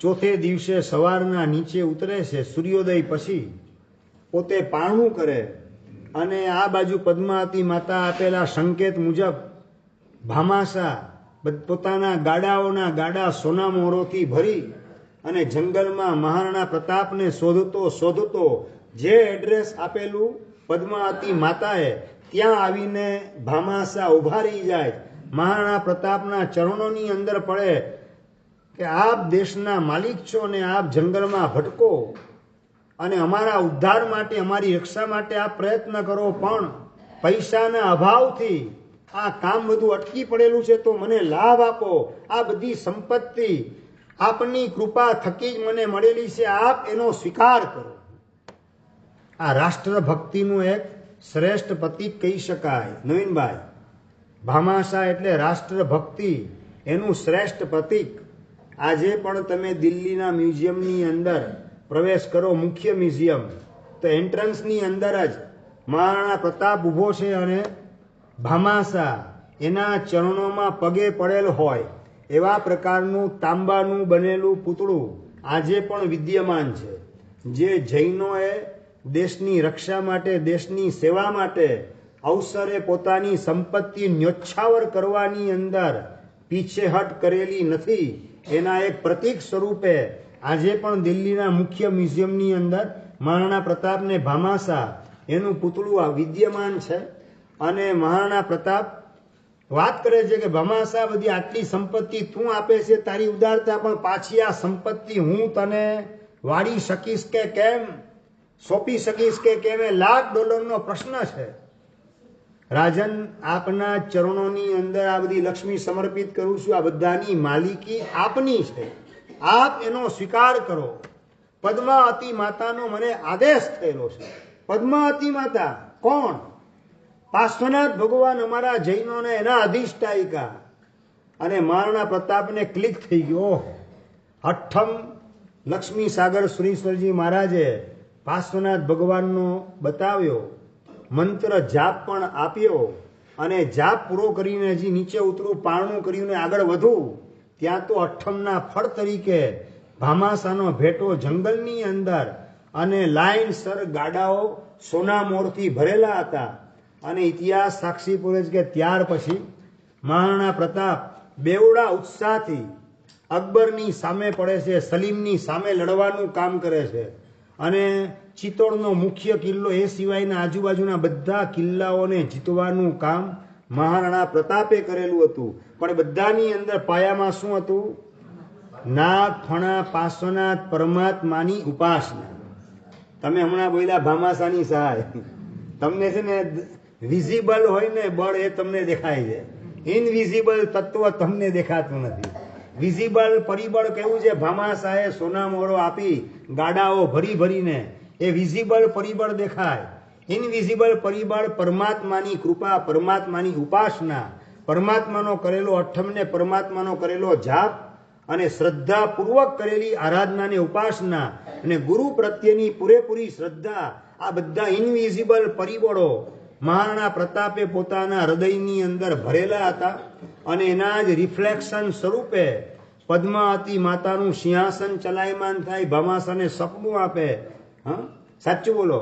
ચોથે દિવસે સવારના નીચે ઉતરે છે સૂર્યોદય પછી, પોતે પારણું કરે અને આ બાજુ પદ્માવતી માતા આપેલા સંકેત મુજબ ભામાસા પોતાના ગાડાઓના ગાડા સોના મોરોથી ભરી અને જંગલમાં મહારાણા પ્રતાપને શોધતો જે એડ્રેસ આપેલું પદ્માવતી માતાએ ત્યાં આવીને ભામાસા ઉભા રહી જાય, મહારાણા પ્રતાપના ચરણોની અંદર પડે કે આપ દેશના માલિક છો અને આપ જંગલમાં ભટકો અને અમારા ઉદ્ધાર માટે, અમારી રક્ષા માટે આપ પ્રયત્ન કરો, પણ પૈસાના અભાવથી આ કામ બધું અટકી પડેલું છે, તો મને લાભ આપો. આ બધી સંપત્તિ આપની કૃપા થકી જ મને મળેલી છે, આપ એનો સ્વીકાર કરો. આ રાષ્ટ્રભક્તિનું એક શ્રેષ્ઠ પ્રતીક કહી શકાય. નવીનભાઈ, ભામાસા એટલે રાષ્ટ્રભક્તિ, એનું શ્રેષ્ઠ પ્રતીક. આજે પણ તમે દિલ્હીના મ્યુઝિયમની અંદર પ્રવેશ કરો, મુખ્ય મ્યુઝિયમ, તો એન્ટ્રન્સની અંદર જ મહારાણા પ્રતાપ ઊભો છે અને ભામાસા એના ચરણોમાં પગે પડેલ હોય એવા પ્રકારનું તાંબાનું બનેલું પૂતળું આજે પણ વિદ્યમાન છે. જે જૈનોએ દેશની રક્ષા માટે, દેશની સેવા માટે અવસરે પોતાની સંપત્તિ ન્યોછાવર કરવાની અંદર પીછેહટ કરેલી નથી, એના એક પ્રતીક સ્વરૂપે આજે પણ દિલ્હીના મુખ્ય મ્યુઝિયમની અંદર મહારાણા પ્રતાપને ભામાસા એનું પૂતળું વિદ્યમાન છે. અને મહારાણા પ્રતાપ વાત કરે છે કે ભામાસા બધી આટલી સંપત્તિ તું આપે છે, તારી ઉદારતા, પણ પાછી આ સંપત્તિ હું તને વાળી શકીશ કે કેમ, સોંપી શકીશ કે કેમ, એ $1,00,000 પ્રશ્ન છે. રાજન, આપના ચરણોની અંદર આ બધી લક્ષ્મી સમર્પિત કરું છું. આ બધાની માલિકી આપની છે, આપ એનો સ્વીકાર કરો. પદ્માવતી માતાનો મને આદેશ થયેલો છે. પદ્માવતી માતા કોણ? પાર્શ્વનાથ ભગવાન, અમારા જૈનોને એના અધિષ્ઠાયિકા. અને મહારાણા પ્રતાપને ક્લિક થઈ ગયો. અઠ્ઠમ લક્ષ્મી સાગર સુરીશ્વરજી મહારાજે પાર્શ્વનાથ ભગવાનનો બતાવ્યો, મંત્ર જાપ પણ આપ્યો, અને જાપ પૂરો કરીને હજી નીચે ઉતરું, પારણું કર્યું ને આગળ વધું, ત્યાં તો અઠ્ઠમના ફળ તરીકે ભામાસાનો ભેટો જંગલની અંદર, અને લાઈનસર ગાડાઓ સોના મોરથી ભરેલા હતા. અને ઇતિહાસ સાક્ષી પૂરે છે કે ત્યાર પછી મહારાણા પ્રતાપ બેવડા ઉત્સાહથી અકબરની સામે પડે છે, સલીમની સામે લડવાનું કામ કરે છે. અને ચિત્તોડનો મુખ્ય કિલ્લો એ સિવાયના આજુબાજુના બધા કિલ્લાઓને જીતવાનું કામ મહારાણા પ્રતાપે કરેલું હતું. પણ બધાની અંદર પાયામાં શું હતું? નાગ, ફણા, પાર્શ્વનાથ પરમાત્માની ઉપાસના. તમે હમણાં બોલ્યા ભામાસાની સહાય, તમને છે ને વિઝિબલ હોય ને બળ એ તમને દેખાય છે, ઇનવિઝિબલ તત્વ તમને દેખાતું નથી. વિઝિબલ પરિબળ કેવું છે? ભામાસાએ સોના મોરો આપી ગાડાઓ ભરી ભરીને, એ વિઝિબલ પરિબળ દેખાય. ઇનવિઝિબલ પરિબળ પરમાત્માની કૃપા, પરમાત્માની ઉપાસના, પરમાત્માનો કરેલો અઠ્ઠમને પરમાત્માનો કરેલો જાપ અને શ્રદ્ધાપૂર્વક કરેલી આરાધનાને ઉપાસના અને ગુરુ પ્રત્યેની પૂરેપૂરી શ્રદ્ધા, આ બધા ઇનવિઝિબલ પરિબળો મહારાણા પ્રતાપે પોતાના હૃદયની અંદર ભરેલા હતા. અને એના જ રિફ્લેક્શન સ્વરૂપે પદ્માવતી માતાનું સિંહાસન ચલાયમાન થાય, ભામાસાને સપનું આપે. હા, સાચું બોલો,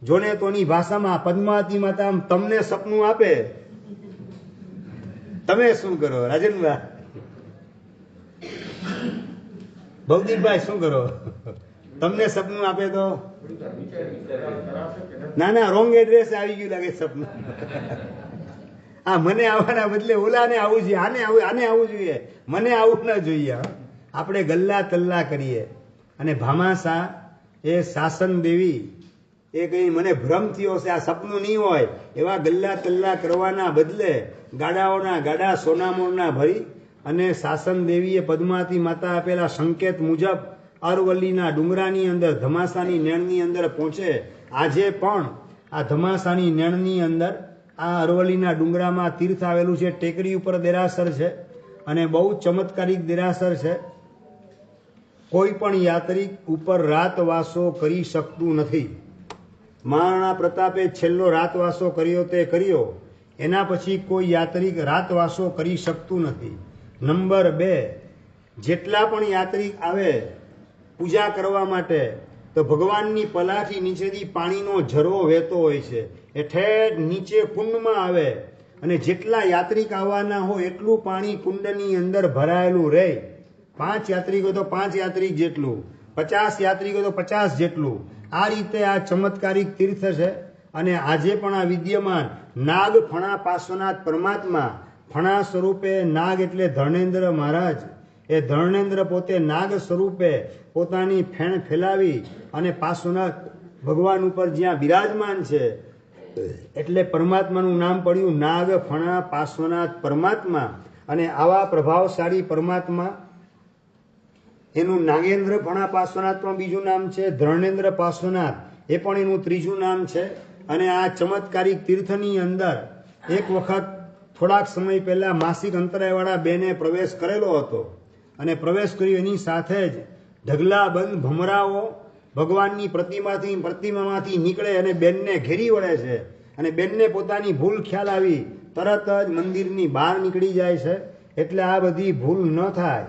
જોને તોની ભાષામાં પદ્માવતી માતા તમને સપનું આપે, તમે શું કરો? રાજનભાઈ, ભવદીપભાઈ શું કરો? તમને સપનું આપે તો ના, રોંગ એડ્રેસ આવી ગયું લાગે સપનું. આ મને આવવાના બદલે ઓલાને આવું જોઈએ, આને આવું જોઈએ, મને આવું ના જોઈએ. આપણે ગલ્લા તલ્લા કરીએ. અને ભામાસા એ શાસન દેવી, એ કઈ મને ભ્રમ થયો છે, આ સપનું નહીં હોય, એવા ગલ્લા તલ્લા કરવાના બદલે ગાડાઓના ગાડા સોનામોરના ભરી અને શાસન દેવીએ પદ્માવતી માતા આપેલા સંકેત મુજબ અરવલ્લીના ડુંગરાની અંદર, ધમાસાની નેણની અંદર પહોંચે. આજે પણ આ ધમાસાની નેણની અંદર, આ અરવલ્લીના ડુંગરામાં તીર્થ આવેલું છે, ટેકરી ઉપર દેરાસર છે, અને બહુ ચમત્કારિક દેરાસર છે. કોઈ પણ યાત્રિક ઉપર રાતવાસો કરી શકતું નથી. મહારાણા પ્રતાપે છેલ્લો રાતવાસો કર્યો તે કર્યો. એના પછી કોઈ યાત્રિક રાતવાસો કરી શકતું નથી. નંબર 2, જેટલા પણ યાત્રિક આવે પૂજા કરવા માટે તો ભગવાનની પલાઠી નીચેથી પાણીનો ઝરો વહેતો હોય છે. એ ઠેઠ નીચે કુંડમાં આવે અને જેટલા યાત્રિક આવવાના હોય એટલું પાણી કુંડની અંદર ભરાયેલું રહે. 5 યાત્રિકો તો 5 યાત્રિક જેટલું, 50 યાત્રિકો તો 50 જેટલું. આ રીતે આ ચમત્કારિક તીર્થ છે. અને આજે પણ આ વિદ્યમાન નાગ ફણા પાર્શ્વનાથ પરમાત્મા, ફણા સ્વરૂપે નાગ એટલે ધર્ણેન્દ્ર મહારાજ, એ ધર્ણેન્દ્ર પોતે નાગ સ્વરૂપે પોતાની ફેણ ફેલાવી અને પાર્શ્વનાથ ભગવાન ઉપર જ્યાં બિરાજમાન છે એટલે પરમાત્માનું નામ પડ્યું નાગ ફણા પાર્શ્વનાથ પરમાત્મા. અને આવા પ્રભાવશાળી પરમાત્મા, એનું નાગેન્દ્ર ફણા પાર્શ્વનાથ પણ બીજું નામ છે, ધર્ણેન્દ્ર પાર્શ્વનાથ એ પણ એનું ત્રીજું નામ છે. અને આ ચમત્કારિક તીર્થની અંદર એક વખત થોડાક સમય પહેલા માસિક અંતરાયવાળા બેને પ્રવેશ કરેલો હતો. અને પ્રવેશ કર્યો એની સાથે જ ઢગલાબંધ ભમરાઓ ભગવાનની પ્રતિમામાંથી નીકળે અને બેનને ઘેરી વળે છે. અને બેનને પોતાની ભૂલ ખ્યાલ આવી, તરત જ મંદિરની બહાર નીકળી જાય છે. એટલે આ બધી ભૂલ ન થાય,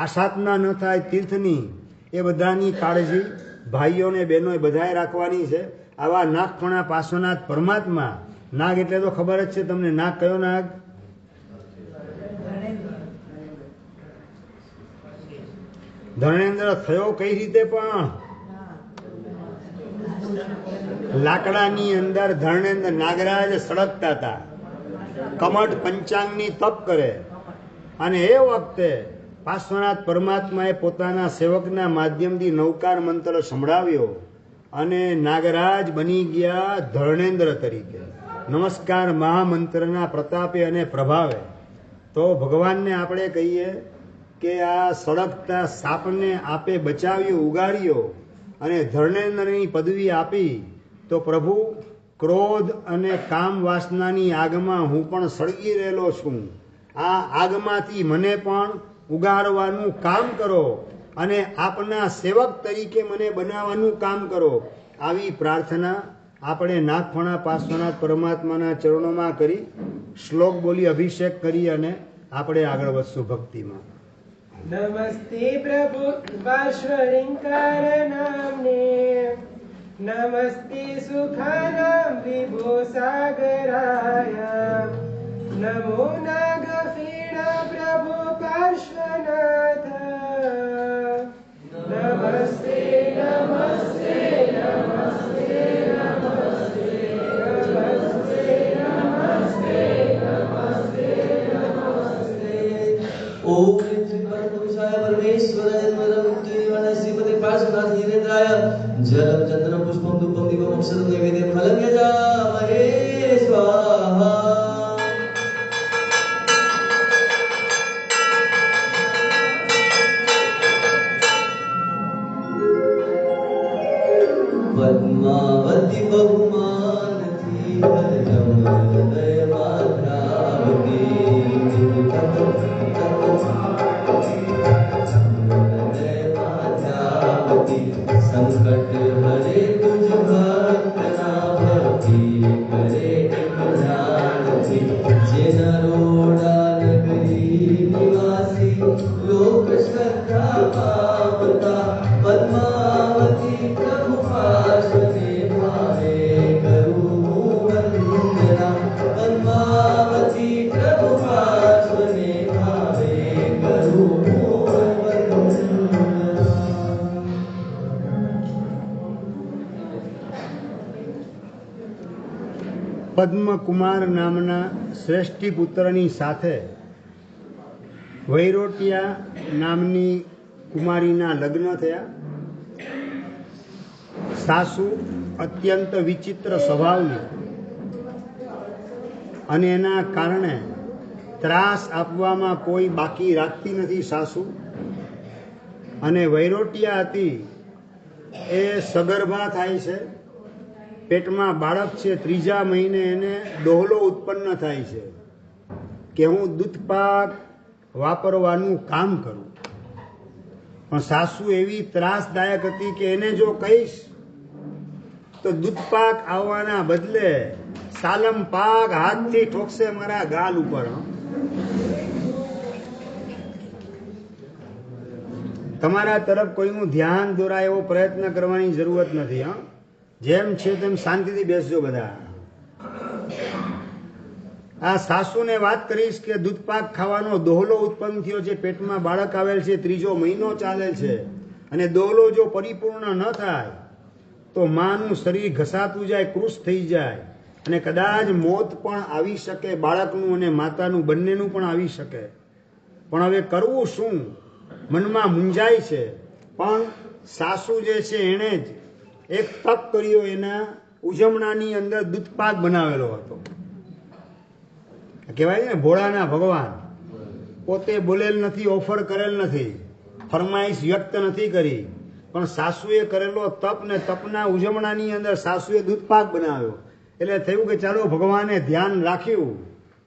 આસાધના ન થાય તીર્થની, એ બધાની કાળજી ભાઈઓને બહેનોએ બધાએ રાખવાની છે. આવા નાગફણા પાર્શ્વનાથ પરમાત્મા, નાગ એટલે તો ખબર જ છે તમને, નાગ કયો નાગ? ધર્ણેન્દ્ર થયો કઈ રીતે? પણ લાકડાની અંદર ધર્ણેન્દ્ર નાગરાજ સળગતા હતા, કમઠ પંચાંગની તપ કરે. અને એ વખતે પાર્શ્વનાથ પરમાત્માએ પોતાના સેવકના માધ્યમથી નવકાર મંત્ર સંભળાવ્યો અને નાગરાજ બની ગયા ધર્ણેન્દ્ર તરીકે. નમસ્કાર મહામંત્રના પ્રતાપે અને પ્રભાવે. તો ભગવાનને આપણે કહીએ કે આ સળગતા સાપને આપે બચાવ્યો, ઉગાડ્યો અને ધર્ણેન્દ્રની પદવી આપી, તો પ્રભુ ક્રોધ અને કામ વાસનાની આગમાં હું પણ સળગી રહેલો છું. આ આગમાંથી મને પણ ઉગાડવાનું કામ કરો અને આપના સેવક તરીકે મને બનાવવાનું કામ કરો. આવી પ્રાર્થના આપણે નાગફણા પાર્શ્વનાથ પરમાત્માના ચરણોમાં કરી, શ્લોક બોલી અભિષેક કરી અને આપણે આગળ વધશું ભક્તિમાં. નમસ્તે પ્રભુ પાર્શ્વલિંકાર નામને, નમસ્તે સુખાનામ વિભો સાગરાય, નમો નાગફેણા પ્રભુ પાર્શ્વનાથ, નમસ્તે નમસ્તે નમસ્તે નમસ્તે નમસ્તે નમસ્તે નમસ્તે નમસ્તે. ओम पुरुषाय परमेश्वराय नमः श्रीमते पार्श्वनाथ हीरेन्द्राय जलम चंदनम पुष्पम धूपम दीपम अक्षतम नैवेद्यम फलं यजामहे स्वाहा. पद्मावती बहुमान थी हरदम हृदय माधरावती, संकट हरे तुझ भक्त ना भक्ति करे ज्ञानति, जिन रोड़ा नगरी निवासी लोक श्रद्धा पावता, पद्मावती प्रभु पार्श्वने भावे करूं वंदना, पद्मावती प्रभु पार्श्वने भावे करूं પદ્મકુમાર નામના શ્રેષ્ઠી પુત્રની સાથે વૈરોટિયા નામની કુમારીના લગ્ન થયા. સાસુ અત્યંત વિચિત્ર સ્વભાવની અને એના કારણે ત્રાસ આપવામાં કોઈ બાકી રાખતી નથી સાસુ. અને વૈરોટિયા હતી એ સગર્ભા થાય છે, પેટમાં બાળક છે, 3જા મહિને એને ડોહલો ઉત્પન્ન થાય છે કે હું દૂધપાક વાપરવાનું કામ કરું. પણ સાસુ એવી ત્રાસદાયક હતી કે એને જો કહીશ તો દૂધપાક આવવાના બદલે સાલમ પાક હાથથી ઠોકશે મારા ગાલ ઉપર. તમારા તરફ કોઈનું ધ્યાન દોરાય એવો પ્રયત્ન કરવાની જરૂરત નથી. હા, જેમ છે તેમ શાંતિથી બેસજો બધા. આ સાસુને વાત કરીશ કે દૂધપાક ખાવાનો દોહલો ઉત્પન્ન થયો છે, પેટમાં બાળક આવેલ છે, 3જો મહિનો ચાલે છે, અને દોહલો જો પરિપૂર્ણ ન થાય તો માનું શરીર ઘસાતું જાય, કૃશ થઈ જાય, અને કદાચ મોત પણ આવી શકે, બાળકનું અને માતાનું બંનેનું પણ આવી શકે. પણ હવે કરવું શું? મનમાં મૂંઝાય છે. પણ સાસુ જે છે એણે જ એક તપ કર્યો, એના ઉજવણાની અંદર દૂધપાક બનાવેલો હતો. કહેવાય છે ને ભોળાના ભગવાન પોતે બોલેલ નથી, ઓફર કરેલ નથી, ફરમાઈશ વ્યક્ત નથી કરી, પણ સાસુએ કરેલો તપ ને તપના ઉજવણાની અંદર સાસુએ દૂધપાક બનાવ્યો. એટલે થયું કે ચાલો ભગવાને ધ્યાન રાખ્યું,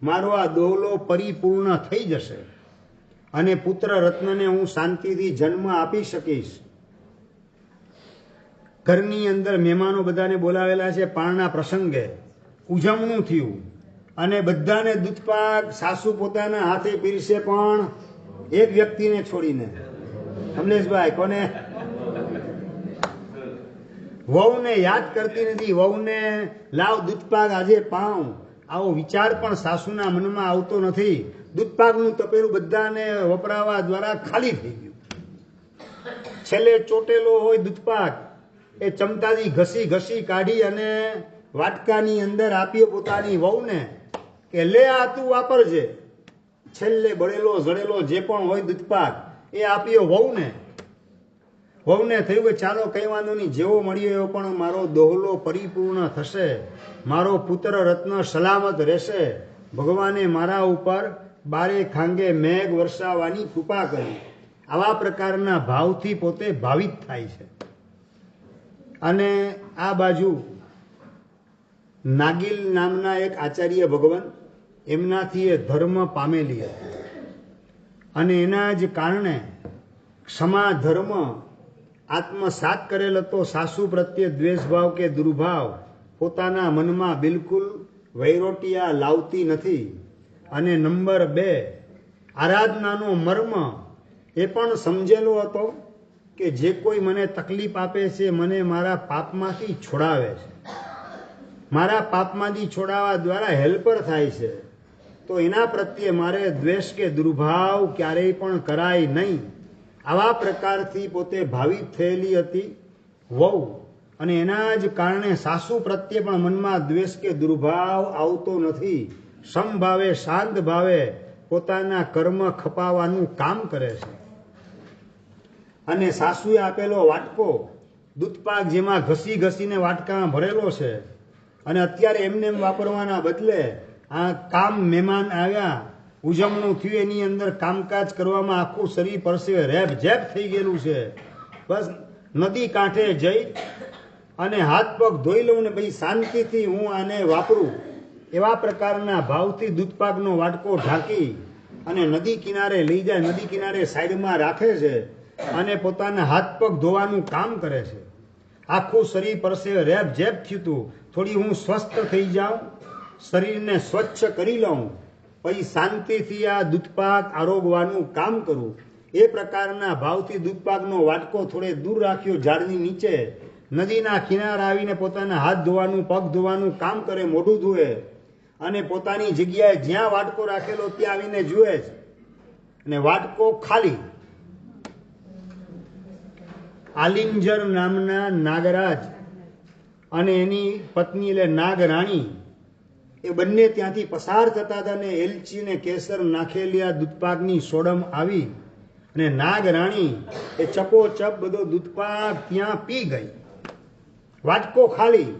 મારો આ દોહલો પરિપૂર્ણ થઈ જશે અને પુત્ર રત્નને હું શાંતિથી જન્મ આપી શકીશ. ઘરની અંદર મહેમાનો બધાને બોલાવેલા છે, પારણા પ્રસંગે ઉજવણું થયું અને બધાને દૂધપાક સાસુ પોતાના હાથે પીરસે, પણ એક વ્યક્તિને છોડીને. કમલેશભાઈ, કોને? વહુને યાદ કરતી નથી. વહુને લાવ દૂધપાક આજે પાઉં, આવો વિચાર પણ સાસુના મનમાં આવતો નથી. દૂધપાકનું તપેલું બધાને વપરાવા દ્વારા ખાલી થઈ ગયું. છેલ્લે ચોટેલો હોય દૂધપાક એ ચમચાથી ઘસી ઘસી કાઢી અને વાટકાની અંદર આપ્યો પોતાની વહુને કે લે આ તું વાપરજે. છેલ્લે બળેલો જળેલો જે પણ હોય દૂધપાક એ આપ્યો વહુને. વહુને થયું કે ચાલો કઈ વાંધો નહીં, જેવો મળ્યો એવો પણ મારો દોહલો પરિપૂર્ણ થશે, મારો પુત્ર રત્ન સલામત રહેશે. ભગવાને મારા ઉપર બારે ખાંગે મેઘ વરસાવવાની કૃપા કરી. આવા પ્રકારના ભાવથી પોતે ભાવિત થાય છે. અને આ બાજુ નાગિલ નામના એક આચાર્ય ભગવાન, એમનાથી એ ધર્મ પામેલી હતી અને એના જ કારણે ક્ષમા ધર્મ આત્મસાત કરેલ હતો. સાસુ પ્રત્યે દ્વેષભાવ કે દુર્ભાવ પોતાના મનમાં બિલકુલ વૈરોટિયા લાવતી નથી. અને નંબર 2, આરાધનાનો મર્મ એ પણ સમજેલો હતો કે જે કોઈ મને તકલીફ આપે છે, મને મારા પાપમાંથી છોડાવે છે, મારા પાપમાંથી છોડાવવા દ્વારા હેલ્પર થાય છે, તો એના પ્રત્યે મારે દ્વેષ કે દુર્ભાવ ક્યારેય પણ કરાય નહીં. આવા પ્રકારથી પોતે ભાવિત થયેલી હતી વહુ, અને એના જ કારણે સાસુ પ્રત્યે પણ મનમાં દ્વેષ કે દુર્ભાવ આવતો નથી. સમભાવે શાંત ભાવે પોતાના કર્મ ખપાવવાનું કામ કરે છે. અને સાસુએ આપેલો વાટકો દૂધપાક જેમાં ઘસી ઘસીને વાટકામાં ભરેલો છે, અને અત્યારે એમને એમ વાપરવાના બદલે આ કામ મહેમાન આવ્યા, ઉજવણું થયું, એની અંદર કામકાજ કરવામાં આખું શરીર પરસેવે રેબ જેબ થઈ ગયેલું છે. બસ નદી કાંઠે જઈ અને હાથ પગ ધોઈ લઉં ને પછી શાંતિથી હું આને વાપરું, એવા પ્રકારના ભાવથી દૂધપાકનો વાટકો ઢાંકી અને નદી કિનારે લઈ જાય, નદી કિનારે સાઈડમાં રાખે છે અને પોતાના હાથ પગ ધોવાનું કામ કરે છે. આખું શરીર પરસેવે રેબ જેબ થયું હતું. થોડી હું સ્વસ્થ થઈ જાઉં, શરીરને સ્વચ્છ કરી લઉં, પછી શાંતિથી આ દૂધપાક આરોગવાનું કામ કરું. એ પ્રકારના ભાવથી દૂધપાકનો વાટકો થોડે દૂર રાખ્યો, ઝાડની નીચે. નદીના કિનારે આવીને પોતાના હાથ ધોવાનું, પગ ધોવાનું કામ કરે, મોઢું ધોવે, અને પોતાની જગ્યાએ જ્યાં વાટકો રાખેલો ત્યાં આવીને જુએ છે, અને વાટકો ખાલી. આલિંજર નામના નાગરાજ અને એની પત્ની એટલે નાગરાણી એ બંને ત્યાંથી પસાર થતા હતા ને એલચી ને કેસર નાખેલી આ દૂધપાકની સોડમ આવી અને નાગરાણી એ ચપોચપ બધો દૂધપાક ત્યાં પી ગઈ. વાટકો ખાલી.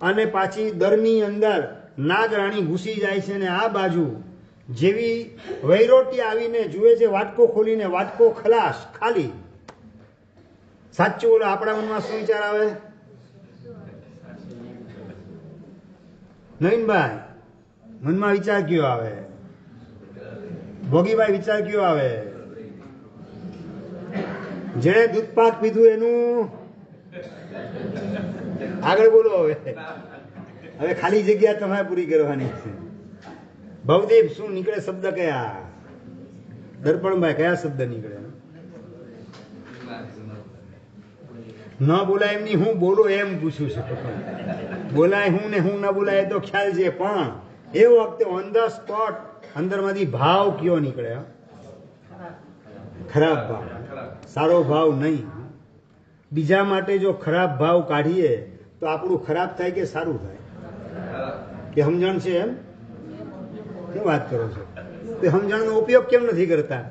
અને પાછી દરની અંદર નાગરાણી ઘૂસી જાય છે, ને આ બાજુ જેવી વૈરોટી આવીને જુએ છે, વાટકો ખોલીને વાટકો ખલાસ, ખાલી. સાચું બોલો, આપણા મનમાં શું વિચાર આવે? નવીનભાઈ, મનમાં વિચાર કયો આવે? ભોગીભાઈ, વિચાર કયો આવે? જેણે દૂધપાક પીધું એનું આગળ બોલો હવે. હવે ખાલી જગ્યા તમારે પૂરી કરવાની છે. ભવદીપ, શું નીકળે શબ્દ કયા? દર્પણભાઈ, કયા શબ્દ નીકળે? ન બોલાય એમ નહીં, હું બોલો એમ પૂછું છું. બોલાય હું ને હું ન બોલાય તો ખ્યાલ છે, પણ એ વખતે ઓન ધ સ્પોટ અંદરમાંથી ભાવ કયો નીકળે? ખરાબ ભાવ. સારો ભાવ નહીં. બીજા માટે જો ખરાબ ભાવ કાઢીએ તો આપણું ખરાબ થાય કે સારું થાય? કે સમજણ છે એમ? શું વાત કરો છો? તો સમજણનો ઉપયોગ કેમ નથી કરતા?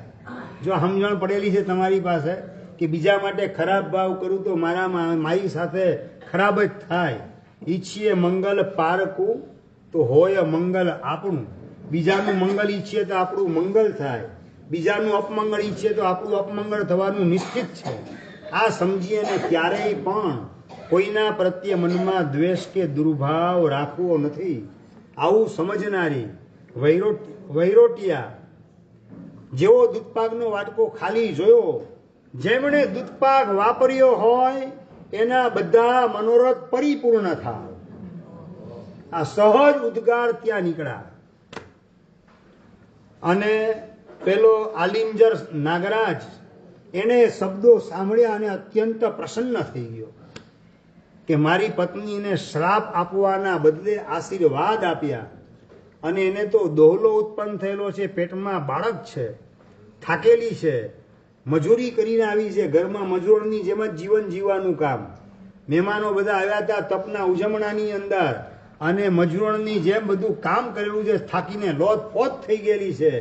જો સમજણ પડેલી છે તમારી પાસે કે બીજા માટે ખરાબ ભાવ કરું તો મારી સાથે ખરાબ જ થાય. ઈચ્છીએ મંગલ પારકું તો હોય મંગલ આપણું. બીજાનું મંગલ ઈચ્છીએ તો આપણું મંગલ થાય. બીજાનું અપમંગળ ઈચ્છીએ તો આપણું અપમંગળ થવાનું નિશ્ચિત છે. આ સમજીને ક્યારેય પણ કોઈના પ્રત્યે મનમાં દ્વેષ કે દુર્ભાવ રાખવો નથી. આવું સમજનારી વૈરોટિયા જેવો દૂધપાકનો વાટકો ખાલી જોયો, જેમણે દૂધપાક વાપર્યો હોય એના બધા મનોરથ પરિપૂર્ણ થાય. આ સહજ ઉદ્ગાર ત્યાં નીકળ્યા. અને પેલો આલિંજર નાગરાજ એને શબ્દો સાંભળ્યા અને અત્યંત પ્રસન્ન થઈ ગયો કે મારી પત્નીને શ્રાપ આપવાના બદલે આશીર્વાદ આપ્યા. અને એને તો દોહલો ઉત્પન્ન થયેલો છે, પેટમાં બાળક છે, થાકેલી છે, મજૂરી કરીને આવી છે, ઘરમાં મજૂરની જેમ જ જીવન જીવવાનું કામ. મહેમાનો બધા આવ્યા હતા તપના ઉજવણાની અંદર, અને મજૂરની જેમ બધું કામ કરેલું છે, થાકીને લોથપોથ થઈ ગયેલી છે.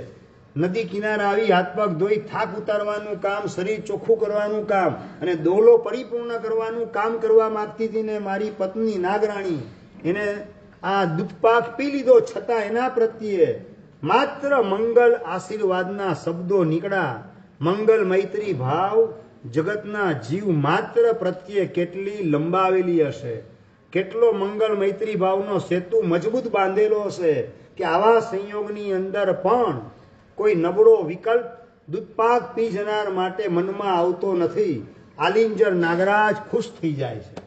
નદી કિનારે આવી હાથ પગ ધોઈ થાક ઉતારવાનું કામ, શરીર ચોખ્ખું કરવાનું કામ અને દોહલો પરિપૂર્ણ કરવાનું કામ કરવા માંગતી હતી. ને મારી પત્ની નાગરાણી એને આ દૂધપાક પી લીધો, છતાં એના પ્રત્યે માત્ર મંગલ આશીર્વાદના શબ્દો નીકળ્યા. મંગલ મૈત્રી ભાવ જગતના જીવ માત્ર પ્રત્યે કેટલી લંબાવેલી હશે, કેટલો મંગલ મૈત્રી ભાવનો સેતુ મજબૂત બાંધેલો હશે કે આવા સંયોગની અંદર પણ કોઈ નબળો વિકલ્પ દૂધપાક પી જનાર માટે મનમાં આવતો નથી. આલિંજર નાગરાજ ખુશ થઈ જાય છે.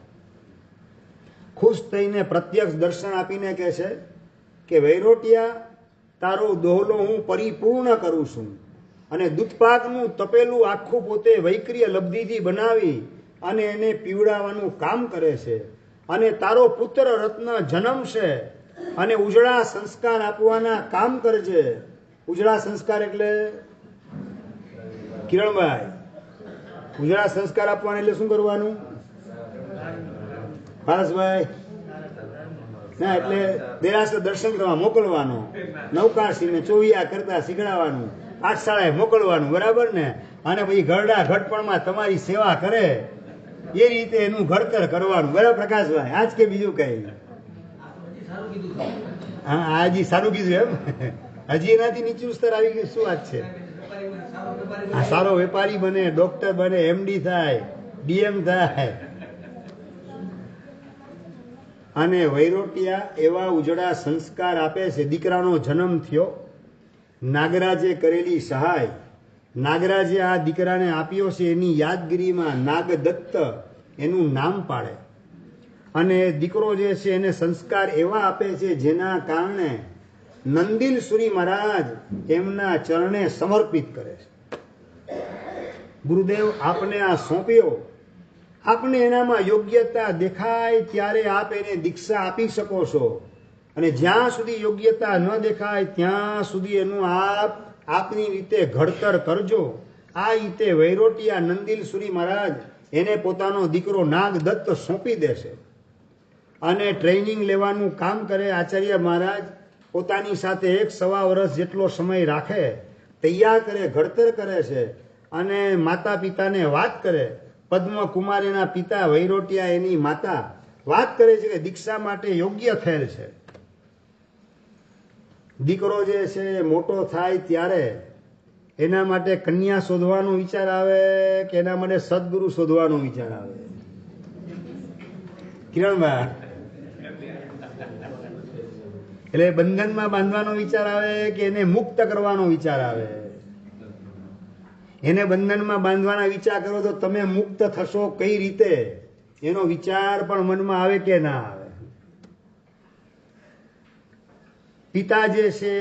ખુશ થઈને પ્રત્યક્ષ દર્શન આપીને કહે છે કે વૈરોટિયા, તારો દોહલો હું પરિપૂર્ણ કરું છું અને દૂધપાકનું તપેલું આખું પોતે વૈક્રિય લબ્ધિથી બનાવી અને એને પીવડાવવાનું કામ કરે છે. અને તારો પુત્ર રત્ન જન્મશે અને ઉજળા સંસ્કાર આપવાના કામ કરજે. ઉજળા સંસ્કાર એટલે કિરણભાઈ, ઉજળા સંસ્કાર આપવાના એટલે શું કરવાનું? પારસભાઈ, ના એટલે દેરાસર દર્શન કરવા મોકલવાનો, નૌકાશીને ચોવિયા કરતા શીખડાવવાનું, પાઠશાળાએ મોકલવાનું, બરાબર ને? અને પછી ઘરડા ઘટપણમાં તમારી સેવા કરે એ રીતે એનું ઘડતર કરવાનું, બરાબર પ્રકાશભાઈ? આજ કે બીજું કઈ? હા, હજી સારું કીધું એમ. હજી એનાથી નીચું સ્તર આવી ગયું. શું વાત છે? આ સારો વેપારી બને, ડોક્ટર બને, એમડી થાય, ડીએમ થાય. અને વૈરોટિયા એવા ઉજળા સંસ્કાર આપે છે. દીકરાનો જન્મ થયો, નાગરાજે કરેલી સહાય, નાગરાજે આ દીકરાને આપ્યો છે એની યાદગીરીમાં નાગદત્ત એનું નામ પાડે. અને દીકરો જે છે એને સંસ્કાર એવા આપે છે જેના કારણે નંદિલ સુરી મહારાજ એમના ચરણે સમર્પિત કરે છે. ગુરુદેવ, આપને આ સોંપ્યો, આપને એનામાં યોગ્યતા દેખાય ત્યારે આપ એને દીક્ષા આપી શકો છો, અને જ્યાં સુધી યોગ્યતા ન દેખાય ત્યાં સુધી એનું આપની રીતે ઘડતર કરજો. આ રીતે વૈરોટિયા નંદિલ સુરી મહારાજ એને પોતાનો દીકરો નાગદત્ત સોંપી દેશે અને ટ્રેનિંગ લેવાનું કામ કરે. આચાર્ય મહારાજ પોતાની સાથે 1.25 વર્ષ જેટલો સમય રાખે, તૈયાર કરે, ઘડતર કરે છે. અને માતા પિતાને વાત કરે. પદ્મકુમાર એના પિતા, વૈરોટિયા એની માતા વાત કરે છે કે દીક્ષા માટે યોગ્ય થયેલ છે. દીકરો જે છે મોટો થાય ત્યારે એના માટે કન્યા શોધવાનો વિચાર આવે કે એના માટે સદગુરુ શોધવાનો વિચાર આવે? કિરણભાઈ, એટલે બંધનમાં બાંધવાનો વિચાર આવે કે એને મુક્ત કરવાનો વિચાર આવે? એને બંધનમાં બાંધવાના વિચાર કરો તો તમે મુક્ત થશો કઈ રીતે, એનો વિચાર પણ મનમાં આવે કે ના આવે? પિતા જે છે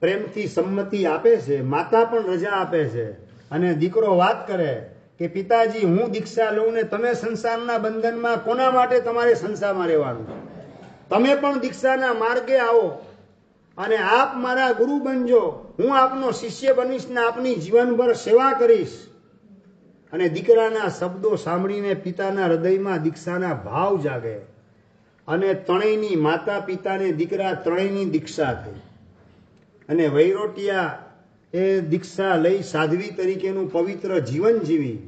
પ્રેમથી સંમતિ આપે છે, માતા પણ રજા આપે છે, અને દીકરો વાત કરે કે પિતાજી હું દીક્ષા લઉં ને તમે સંસારના બંધનમાં, કોના માટે તમારે સંસારમાં રહેવાનું છે? તમે પણ દીક્ષાના માર્ગે આવો અને આપ મારા ગુરુ બનજો, હું આપનો શિષ્ય બનીશ ને આપની જીવનભર સેવા કરીશ. અને દીકરાના શબ્દો સાંભળીને પિતાના હૃદયમાં દીક્ષાના ભાવ જાગે અને ત્રણેયની માતા પિતા ને દીકરા ત્રણેયની દીક્ષા થઈ. અને વૈરોટિયા એ દીક્ષા લઈ સાધ્વી તરીકેનું પવિત્ર જીવન જીવી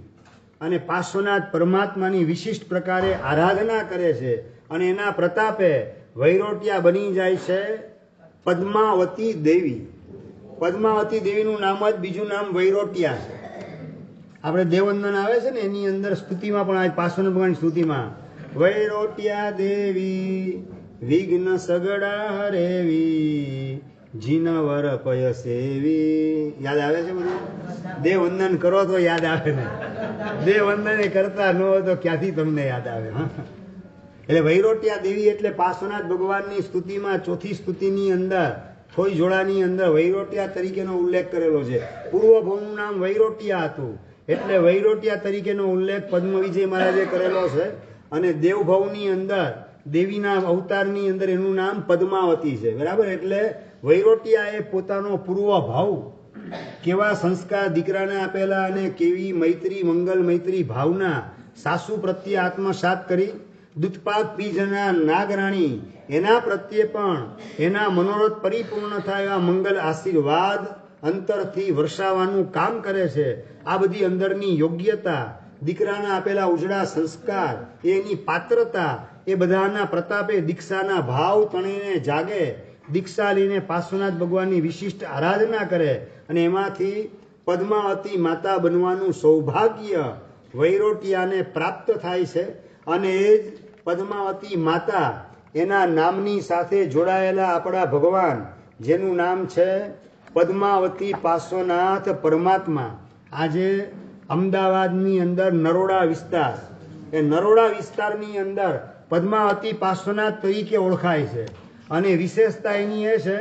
અને પાર્શ્વનાથ પરમાત્માની વિશિષ્ટ પ્રકારે આરાધના કરે છે. અને એના પ્રતાપે વૈરોટિયા બની જાય છે પદ્માવતી દેવી. પદ્માવતી દેવીનું નામ જ બીજું નામ વૈરોટિયા છે. આપણે દેવવંદન આવે છે ને એની અંદર સ્તુતિમાં પણ પાર્શ્વનાથ ભગવાનની સ્તુતિમાં વૈરોટિયા દેવી વિઘ્ન સગડા હરેવી જીનવર પય સેવી. યાદ આવે છે બધું? દેવવંદન કરો તો યાદ આવે ને, દેવવંદન એ કરતા ન હોય તો ક્યાંથી તમને યાદ આવે? એટલે વૈરોટિયા દેવી એટલે પાર્શ્વનાથ ભગવાનની સ્તુતિમાં ચોથી સ્તુતિની અંદર થોઈ જોડાની અંદર વૈરોટિયા તરીકેનો ઉલ્લેખ કરેલો છે. પૂર્વ ભવનું નામ વૈરોટિયા હતું એટલે વૈરોટિયા તરીકેનો ઉલ્લેખ પદ્મવિજય મહારાજે કરેલો છે. અને દેવભવની અંદર દેવીના અવતારની અંદર એનું નામ પદ્માવતી છે. બરાબર? એટલે વૈરોટિયા એ પોતાનો પૂર્વ ભાવ, કેવા સંસ્કાર દીકરાને આપેલા અને કેવી મૈત્રી, મંગલ મૈત્રી ભાવના સાસુ પ્રત્યે આત્મસાત કરી દૂધપાક પી જનાર નાગરાણી એના પ્રત્યે પણ એના મનોરથ પરિપૂર્ણ થાય એવા મંગલ આશીર્વાદ અંતરથી વર્ષાવાનું કામ કરે છે. આ બધી અંદરની યોગ્યતા, દીકરાના આપેલા ઉજળા સંસ્કાર, એની પાત્રતા, એ બધાના પ્રતાપે દીક્ષાના ભાવ તણીને જાગે. દીક્ષા લઈને પાર્શ્વનાથ ભગવાનની વિશિષ્ટ આરાધના કરે અને એમાંથી પદ્માવતી માતા બનવાનું સૌભાગ્ય વૈરોટિયાને પ્રાપ્ત થાય છે. અને એ જ પદ્માવતી માતા એના નામની સાથે જોડાયેલા આપણા ભગવાન જેનું નામ છે પદ્માવતી પાર્શ્વનાથ પરમાત્મા. આજે અમદાવાદની અંદર નરોડા વિસ્તાર, એ નરોડા વિસ્તારની અંદર પદ્માવતી પાર્શ્વનાથ તરીકે ઓળખાય છે. અને વિશેષતા એની એ છે,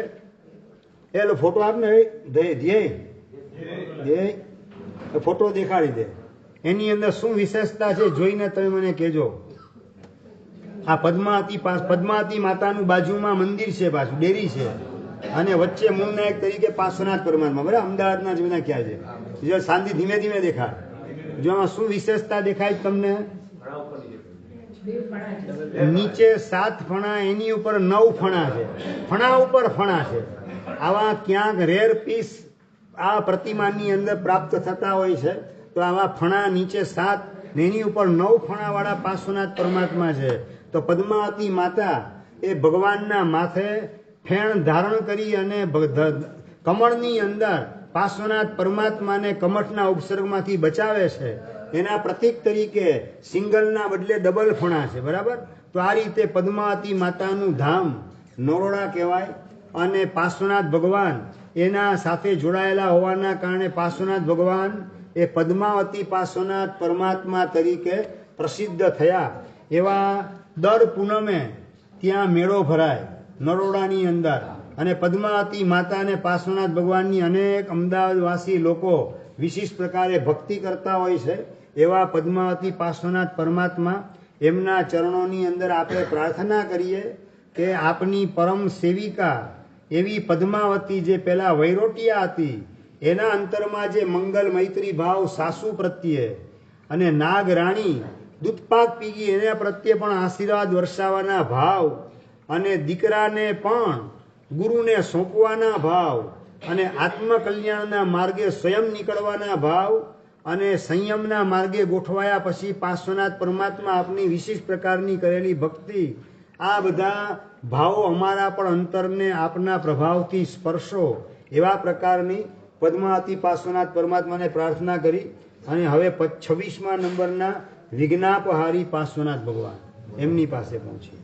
એ ફોટો આપને ધ્યેય ફોટો દેખાડી દે. એની અંદર શું વિશેષતા છે જોઈને તમે મને કહેજો. આ પદ્માવતી માતાનું બાજુમાં મંદિર છે, પાછું ડેરી છે, અને વચ્ચે મૂળનાયક તરીકે પાર્શ્વનાથ પરમાત્મા. બરાબર? અમદાવાદના જેના ખ્યાલ છે. જો શાંતિ ધીમે ધીમે દેખાય. જો આમાં શું વિશેષતા દેખાય તમને? નીચે 7 ફણા, એની ઉપર 9 ફણા છે. ફણા ઉપર ફણા છે. આવા ક્યાંક રેર પીસ આ પ્રતિમાની અંદર પ્રાપ્ત થતા હોય છે. તો આવા ફણા નીચે 7 ને એની ઉપર 9 ફણા વાળા પાર્શ્વનાથ પરમાત્મા છે. તો પદ્માવતી માતા એ ભગવાનના માથે ફેણ ધારણ કરી અને કમળની અંદર પાર્શ્વનાથ પરમાત્માને કમઠના ઉપસર્ગમાંથી બચાવે છે. એના પ્રતીક તરીકે સિંગલના બદલે ડબલ ફણા છે. બરાબર? તો આ રીતે પદ્માવતી માતાનું ધામ નરોડા કહેવાય. અને પાર્શ્વનાથ ભગવાન એના સાથે જોડાયેલા હોવાના કારણે પાર્શ્વનાથ ભગવાન એ પદ્માવતી પાર્શ્વનાથ પરમાત્મા તરીકે પ્રસિદ્ધ થયા. એવા દર પૂનમે ત્યાં મેળો ભરાય નરોડાની અંદર. અને પદ્માવતી માતા અને પાર્શ્વનાથ ભગવાનની અનેક અમદાવાદવાસી લોકો વિશિષ્ટ પ્રકારે ભક્તિ કરતા હોય છે. એવા પદ્માવતી પાર્શ્વનાથ પરમાત્મા, એમના ચરણોની અંદર આપણે પ્રાર્થના કરીએ કે આપની પરમ સેવિકા એવી પદ્માવતી જે પેલા વૈરોટિયા હતી, એના અંતરમાં જે મંગલ મૈત્રી ભાવ સાસુ પ્રત્યે અને નાગરાણી દૂધપાક પીગી એના પ્રત્યે પણ આશીર્વાદ વર્ષાવાના ભાવ, અને દીકરાને પણ ગુરુને સોંપવાના ભાવ, અને આત્મકલ્યાણના માર્ગે સ્વયં નીકળવાના ભાવ, અને સંયમના માર્ગે ગોઠવાયા પછી પાર્શ્વનાથ પરમાત્મા આપની વિશિષ્ટ પ્રકારની કરેલી ભક્તિ, આ બધા ભાવો અમારા પણ અંતરને આપના પ્રભાવથી સ્પર્શો. એવા પ્રકારની પદ્માવતી પાર્શ્વનાથ પરમાત્માને પ્રાર્થના કરી. અને હવે 26મા નંબરના વિઘ્નાપહારી પાર્શ્વનાથ ભગવાન એમની પાસે પહોંચી.